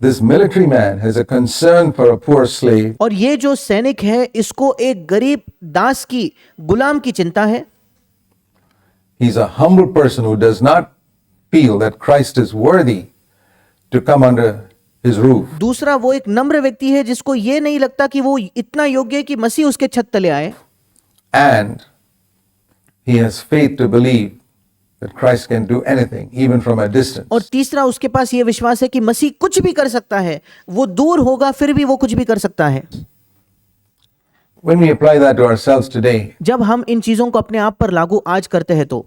This military man has a concern for a poor slave. और ये जो सैनिक है इसको एक गरीब दास की, गुलाम की चिंता है। He's a humble person who does not feel that Christ is worthy to come under his roof. दूसरा वो एक नम्र व्यक्ति है जिसको ये नहीं लगता कि वो इतना योग्य है कि मसीह उसके छत तले आए। And he has faith to believe that Christ can do anything, even from a distance. और तीसरा उसके पास ये विश्वास है कि मसीह कुछ भी कर सकता है, वो दूर होगा फिर भी वो कुछ भी कर सकता है। When we apply that to ourselves today, जब हम इन चीजों को अपने आप पर लागू आज करते हैं तो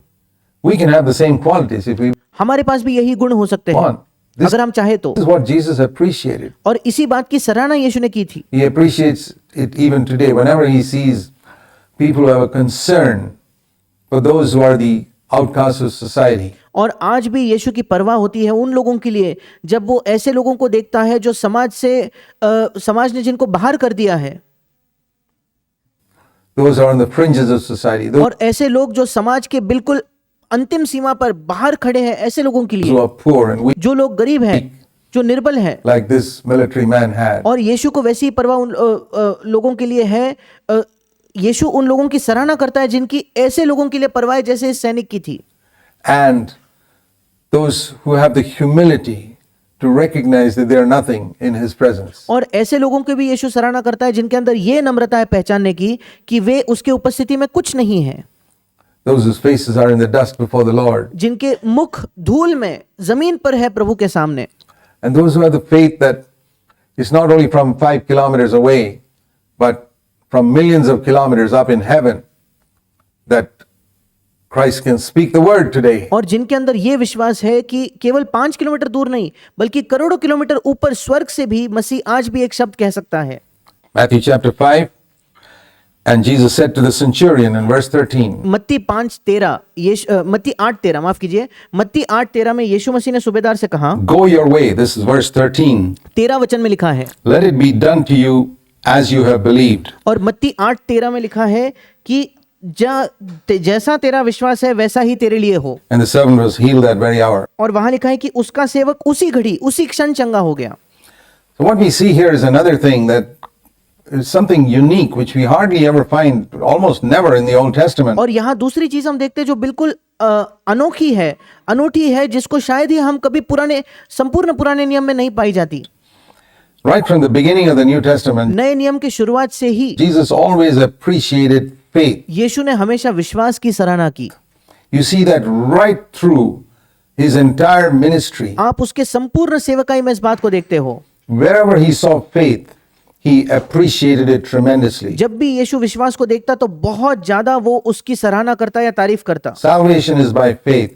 we can have the same qualities if we हमारे पास भी यही गुण हो सकते हैं want. This अगर हम चाहे तो। is what Jesus appreciated. और इसी बात की सराहना यीशु ने की थी। He appreciates it even today whenever he sees people who have a concern for those who are the outcasts of society. और आज भी यीशु की परवाह होती है उन लोगों के लिए जब वो ऐसे लोगों को देखता है जो समाज ने जिनको बाहर कर दिया है, Those are on the fringes of society. Those और ऐसे लोग जो समाज के बिल्कुल अंतिम सीमा पर बाहर खड़े हैं ऐसे लोगों के who लिए, are poor and weak, जो लोग गरीब हैं, जो निर्बल हैं, like this military man had. और यीशु को वैसी ही परवाह उन लोगों के लिए है। यीशु उन लोगों की सराहना करता है जिनकी ऐसे लोगों के लिए परवाह है जैसे इस सैनिक की थी, And those who have the humility to recognize that they are nothing in his presence. और ऐसे लोगों की भी यीशु सराहना करता है जिनके अंदर ये नम्रता है पहचानने की कि वे उसके उपस्थिति में कुछ नहीं है, Those whose faces are in the dust before the Lord. जिनके मुख धूल में जमीन पर है प्रभु के सामने, And those who have the faith that it's not only from 5 kilometers away, but from millions of kilometers up in heaven, that Christ can speak the word today. और जिनके अंदर ये विश्वास है कि केवल 5 किलोमीटर दूर नहीं बल्कि करोड़ों किलोमीटर ऊपर स्वर्ग से भी मसीह आज भी एक शब्द कह सकता है। Matthew chapter 5, and Jesus said to the centurion in verse 13, मत्ती 5:13 मत्ती 8:13 माफ कीजिए, मत्ती 8:13 में यीशु मसीह ने सूबेदार से कहा, Go your way. This is verse 13. 13 वचन में लिखा है, Let it be done to you as you have believed. और मत्ती 8:13 में लिखा है कि जैसा तेरा विश्वास है वैसा ही तेरे लिए हो। And the servant was healed that very hour. और वहां लिखा है कि उसका सेवक उसी घड़ी उसी क्षण चंगा हो गया। So what we see here is another thing, that is something unique which we hardly ever find, almost never in the Old Testament. और यहाँ दूसरी चीज हम देखते हैं जो बिल्कुल अनोखी है, अनूठी है, जिसको शायद ही हम कभी संपूर्ण पुराने नियम में नहीं पाई जाती। Right from the beginning of the New Testament, नए नियम की शुरुआत से ही Jesus always appreciated faith. यीशु ने हमेशा विश्वास की सराहना की। You see that right through his entire ministry. आप उसके संपूर्ण सेवकाई में इस बात को देखते हो। Wherever he saw faith, he appreciated it tremendously. जब भी यीशु विश्वास को देखता तो बहुत ज्यादा वो उसकी सराहना करता या तारीफ करता। Salvation is by faith.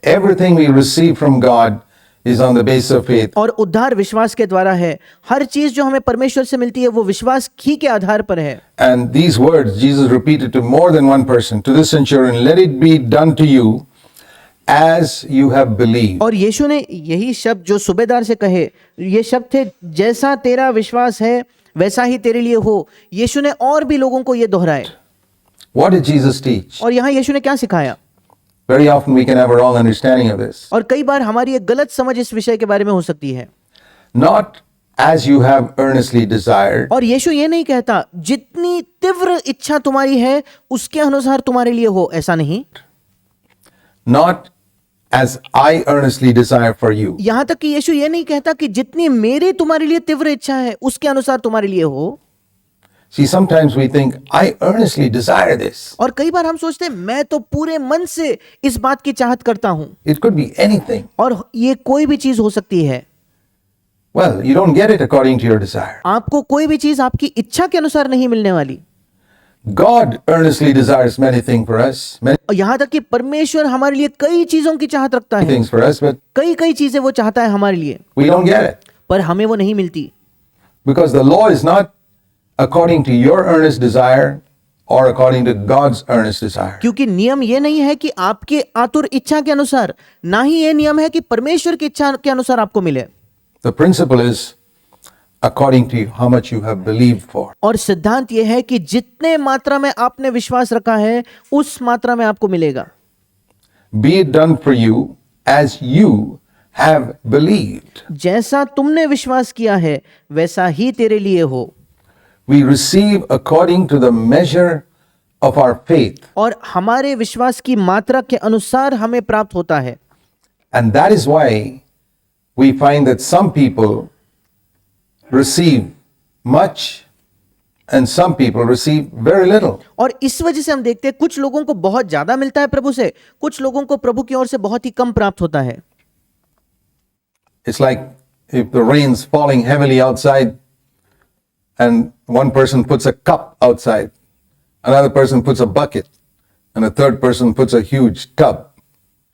Everything we receive from God is on the basis of faith. और उद्धार विश्वास के द्वारा है। हर चीज जो हमें परमेश्वर से मिलती है वो विश्वास ही के आधार पर है। And these words Jesus repeated to more than one person. To this centurion, let it be done to you as you have believed. और यीशु ने यही शब्द जो सूबेदार से कहे, ये शब्द थे, जैसा तेरा विश्वास है वैसा ही तेरे लिए हो। यीशु ने और भी लोगों को ये दोहराए। What did Jesus teach? और यहाँ यीशु ने क्या सिखाया? Very often we can have a wrong understanding of this. और कई बार हमारी एक गलत समझ इस विषय के बारे में हो सकती है। Not as you have earnestly desired, और यीशु ये नहीं कहता जितनी तीव्र इच्छा तुम्हारी है उसके अनुसार तुम्हारे लिए हो, ऐसा नहीं। not as I earnestly desire for you. यहां तक कि यीशु ये नहीं कहता कि जितनी मेरी तुम्हारे लिए तीव्र इच्छा है उसके अनुसार तुम्हारे लिए हो। See, sometimes we think, I earnestly desire this. और कई बार हम सोचते हैं मैं तो पूरे मन से इस बात की चाहत करता हूं। It could be anything. और ये कोई भी चीज हो सकती है। Well, you don't get it according to your desire. आपको कोई भी चीज आपकी इच्छा के अनुसार नहीं मिलने वाली। God earnestly desires many things for us, many और यहां तक कि परमेश्वर हमारे लिए कई चीजों की चाहत रखता है, things for us, but कई चीजें वो चाहता है हमारे लिए, we don't get it. पर हमें वो नहीं मिलती। Because the law is not according to your earnest desire or according to God's earnest desire. क्योंकि नियम ये नहीं है कि आपके आतुर इच्छा के अनुसार, ना ही ये नियम है कि परमेश्वर की इच्छा के अनुसार आपको मिले। The principle is according to how much you have believed for. और सिद्धांत ये है कि जितने मात्रा में आपने विश्वास रखा है उस मात्रा में आपको मिलेगा। Be it done for you as you have believed. जैसा तुमने विश्वास किया है वैसा ही तेरे लिए हो। We receive according to the measure of our faith. और हमारे विश्वास की मात्रा के अनुसार हमें प्राप्त होता है। And that is why we find that some people receive much and some people receive very little. और इस वजह से हम देखते हैं कुछ लोगों को बहुत ज्यादा मिलता है प्रभु से, कुछ लोगों को प्रभु की ओर से बहुत ही कम प्राप्त होता है। It's like if the rain's falling heavily outside and one person puts a cup outside, another person puts a bucket, and a third person puts a huge tub.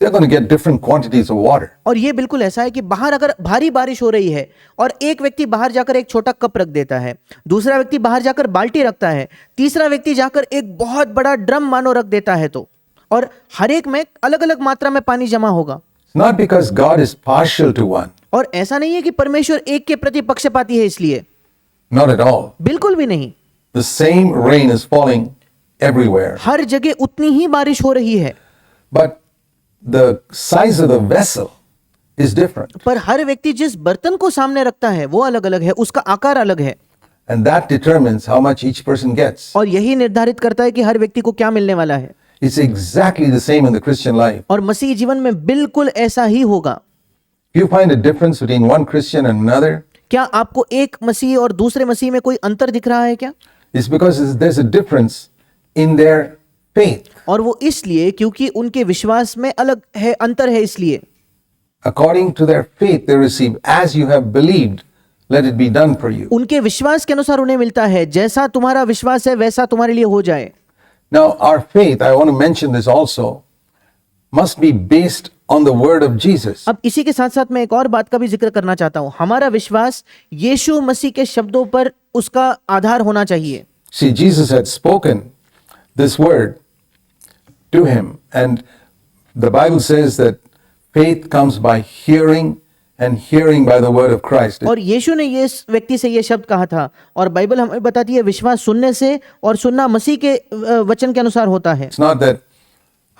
They're going to get different quantities of water. और ये बिल्कुल ऐसा है कि बाहर अगर भारी बारिश हो रही है और एक व्यक्ति बाहर जाकर एक छोटा कप रख देता है, दूसरा व्यक्ति बाहर जाकर बाल्टी रखता है, तीसरा व्यक्ति जाकर एक बहुत बड़ा ड्रम मानो रख देता है, तो और हर एक में अलग अलग मात्रा में पानी जमा होगा। It's not because God is partial to one. और ऐसा नहीं है कि परमेश्वर एक के प्रति पक्षपाती है इसलिए, Not at all. बिल्कुल भी नहीं। The same rain is falling everywhere. हर जगह उतनी ही बारिश हो रही है। But the size of the vessel is different. पर हर व्यक्ति जिस बर्तन को सामने रखता है वो अलग अलग है, उसका आकार अलग है, And that determines how much each person gets. और यही निर्धारित करता है कि हर व्यक्ति को क्या मिलने वाला है। It's exactly the same in the Christian life. और मसीही जीवन में बिल्कुल ऐसा ही होगा। You find a difference between one Christian and another? क्या आपको एक मसीही और दूसरे मसीही में कोई अंतर दिख रहा है क्या? It's because there's a difference in their faith. और वो इसलिए क्योंकि उनके विश्वास में अलग है, अंतर है इसलिए। According to their faith they receive, as you have believed, let it be done for you. उनके विश्वास के अनुसार उन्हें मिलता है, जैसा तुम्हारा विश्वास है वैसा तुम्हारे लिए हो जाए। Now our faith, I want to mention this also, must be based on the word of Jesus. अब इसी के साथ साथ मैं एक और बात का भी जिक्र करना चाहता हूं। हमारा विश्वास यीशु मसीह के शब्दों पर उसका आधार होना चाहिए। See, Jesus had spoken this word to him, and the Bible says that faith comes by hearing, and hearing by the word of Christ. और यीशु ने ये इस व्यक्ति से ये शब्द कहा था, और बाइबल हमें बताती है विश्वास सुनने से, और सुनना मसीह के वचन के अनुसार होता है। It's not that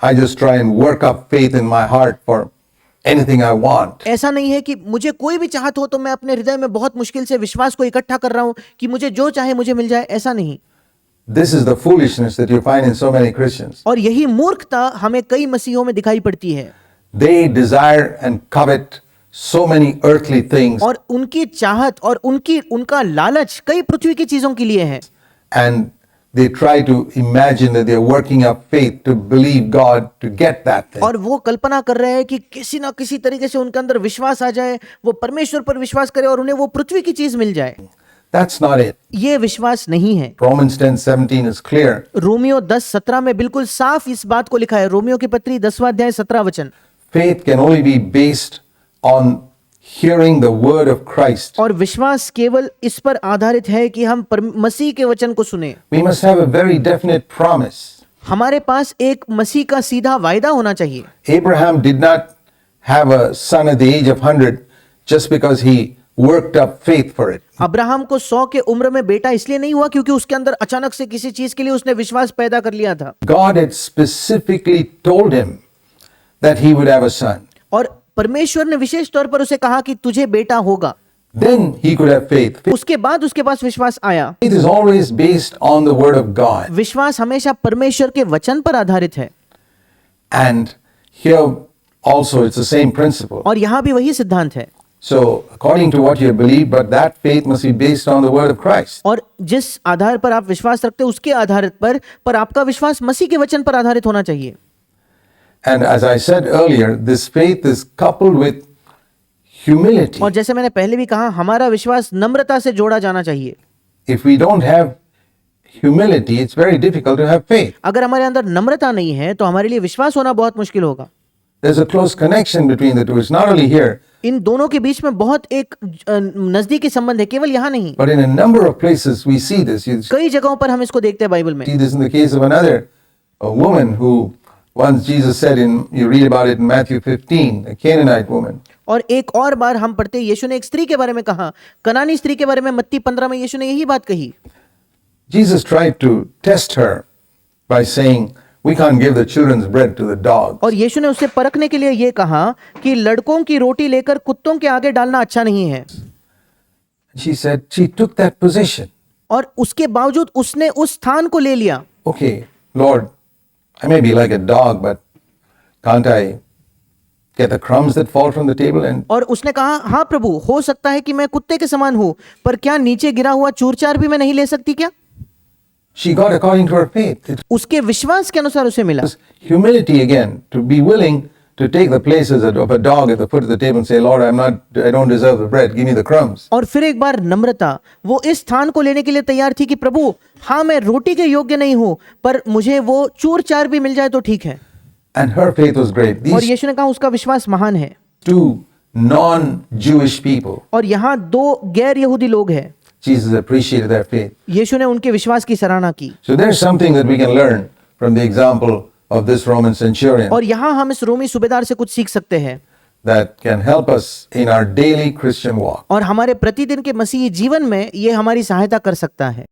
I just try and work up faith in my heart for anything I want. ऐसा नहीं है कि मुझे कोई भी चाहत हो तो मैं अपने हृदय में बहुत मुश्किल से विश्वास को इकट्ठा कर रहा हूं कि मुझे जो चाहे मुझे मिल जाए, ऐसा नहीं। This is the foolishness that you find in so many Christians. और यही मूर्खता हमें कई मसीहों में दिखाई पड़ती है। They desire and covet so many earthly things, और उनकी चाहत और उनका लालच कई पृथ्वी की चीजों के लिए है, and they try to imagine that they are working up faith to believe God to get that thing. और वो कल्पना कर रहे हैं कि किसी ना किसी तरीके से उनके अंदर विश्वास आ जाए, वो परमेश्वर पर विश्वास करे और उन्हें वो पृथ्वी की चीज मिल जाए। That's not it. ये विश्वास नहीं है। Romans 10:17 is clear. रोमियो 10:17 में बिल्कुल साफ इस बात को लिखा है। रोमियो की पत्री 10वां अध्याय 17 वचन। Faith can only be based on hearing the word of Christ. और विश्वास केवल इस पर आधारित है कि हम मसीह के वचन को सुने। We must have a very definite promise. हमारे पास एक मसीह का सीधा वायदा होना चाहिए। Abraham did not have a son at the age of 100 just because he worked up faith for it. Abraham को 100 के उम्र में बेटा इसलिए नहीं हुआ क्योंकि उसके अंदर अचानक से किसी चीज के लिए उसने विश्वास पैदा कर लिया था। God had specifically told him that he would have a son. और परमेश्वर ने विशेष तौर पर उसे कहा कि तुझे बेटा होगा। Then he could have faith. उसके बाद उसके पास विश्वास आया। Faith is always based on the word of God. विश्वास हमेशा परमेश्वर के वचन पर आधारित है। And here also it's the same principle. और यहाँ भी वही सिद्धांत है। So according to what you believe, but that faith must be based on the word of Christ. और जिस आधार पर आप विश्वास रखते हो उसके आधार पर आपका विश्वास मसीह के वचन पर आधारित होना चाहिए। And as I said earlier, this faith is coupled with humility. और जैसे मैंने पहले भी कहा, हमारा विश्वास नम्रता से जोड़ा जाना चाहिए। If we don't have humility, it's very difficult to have faith. अगर हमारे अंदर नम्रता नहीं है तो हमारे लिए विश्वास होना बहुत मुश्किल होगा। There's a close connection between the two. It's not only here, इन दोनों के बीच में बहुत एक नजदीकी संबंध है, केवल यहाँ नहीं, but in a number of places we see this. You कई जगहों पर हम इसको देखते हैं बाइबल में। see this in the case of a woman who once Jesus said you read about it in Matthew 15, a Canaanite woman. और एक और बार हम पढ़ते हैं यीशु ने एक स्त्री के बारे में कहा, कनानी स्त्री के बारे में मत्ती 15 में यीशु ने यही बात कही। Jesus tried to test her by saying, we can't give the children's bread to the dogs. और यीशु ने उसे परखने के लिए ये कहा कि लड़कों की रोटी लेकर कुत्तों के आगे डालना अच्छा नहीं है। She said she took that position. और उसके बावजूद उसने उस स्थान को ले लिया। Okay, Lord, I may be like a dog, but can't I get the crumbs that fall from the table? And और उसने कहा, हाँ प्रभु, हो सकता है कि मैं कुत्ते के समान हूँ, पर क्या नीचे गिरा हुआ चूर-चार भी मैं नहीं ले सकती क्या? she got according to her faith. It उसके विश्वास के अनुसार उसे मिला। was humility again, to be willing to take the places of a dog at the foot of the table and say, Lord, I don't deserve the bread, give me the crumbs. और फिर एक बार नम्रता, वो इस स्थान को लेने के लिए तैयार थी कि प्रभु, हाँ मैं रोटी के योग्य नहीं हूँ, पर मुझे वो चूर-चार भी मिल जाए तो ठीक है। And her faith was great. और These यीशु ने कहा उसका विश्वास महान है। two non-Jewish people, और यहाँ दो गैर यहूदी लोग हैं, Jesus appreciated their faith. यीशु ने उनके विश्वास की सराहना की। So there's something that we can learn from the example of this Roman centurion और यहाँ हम इस रोमी सूबेदार से कुछ सीख सकते हैं that can help us in our daily Christian walk. और हमारे प्रतिदिन के मसीही जीवन में ये हमारी सहायता कर सकता है।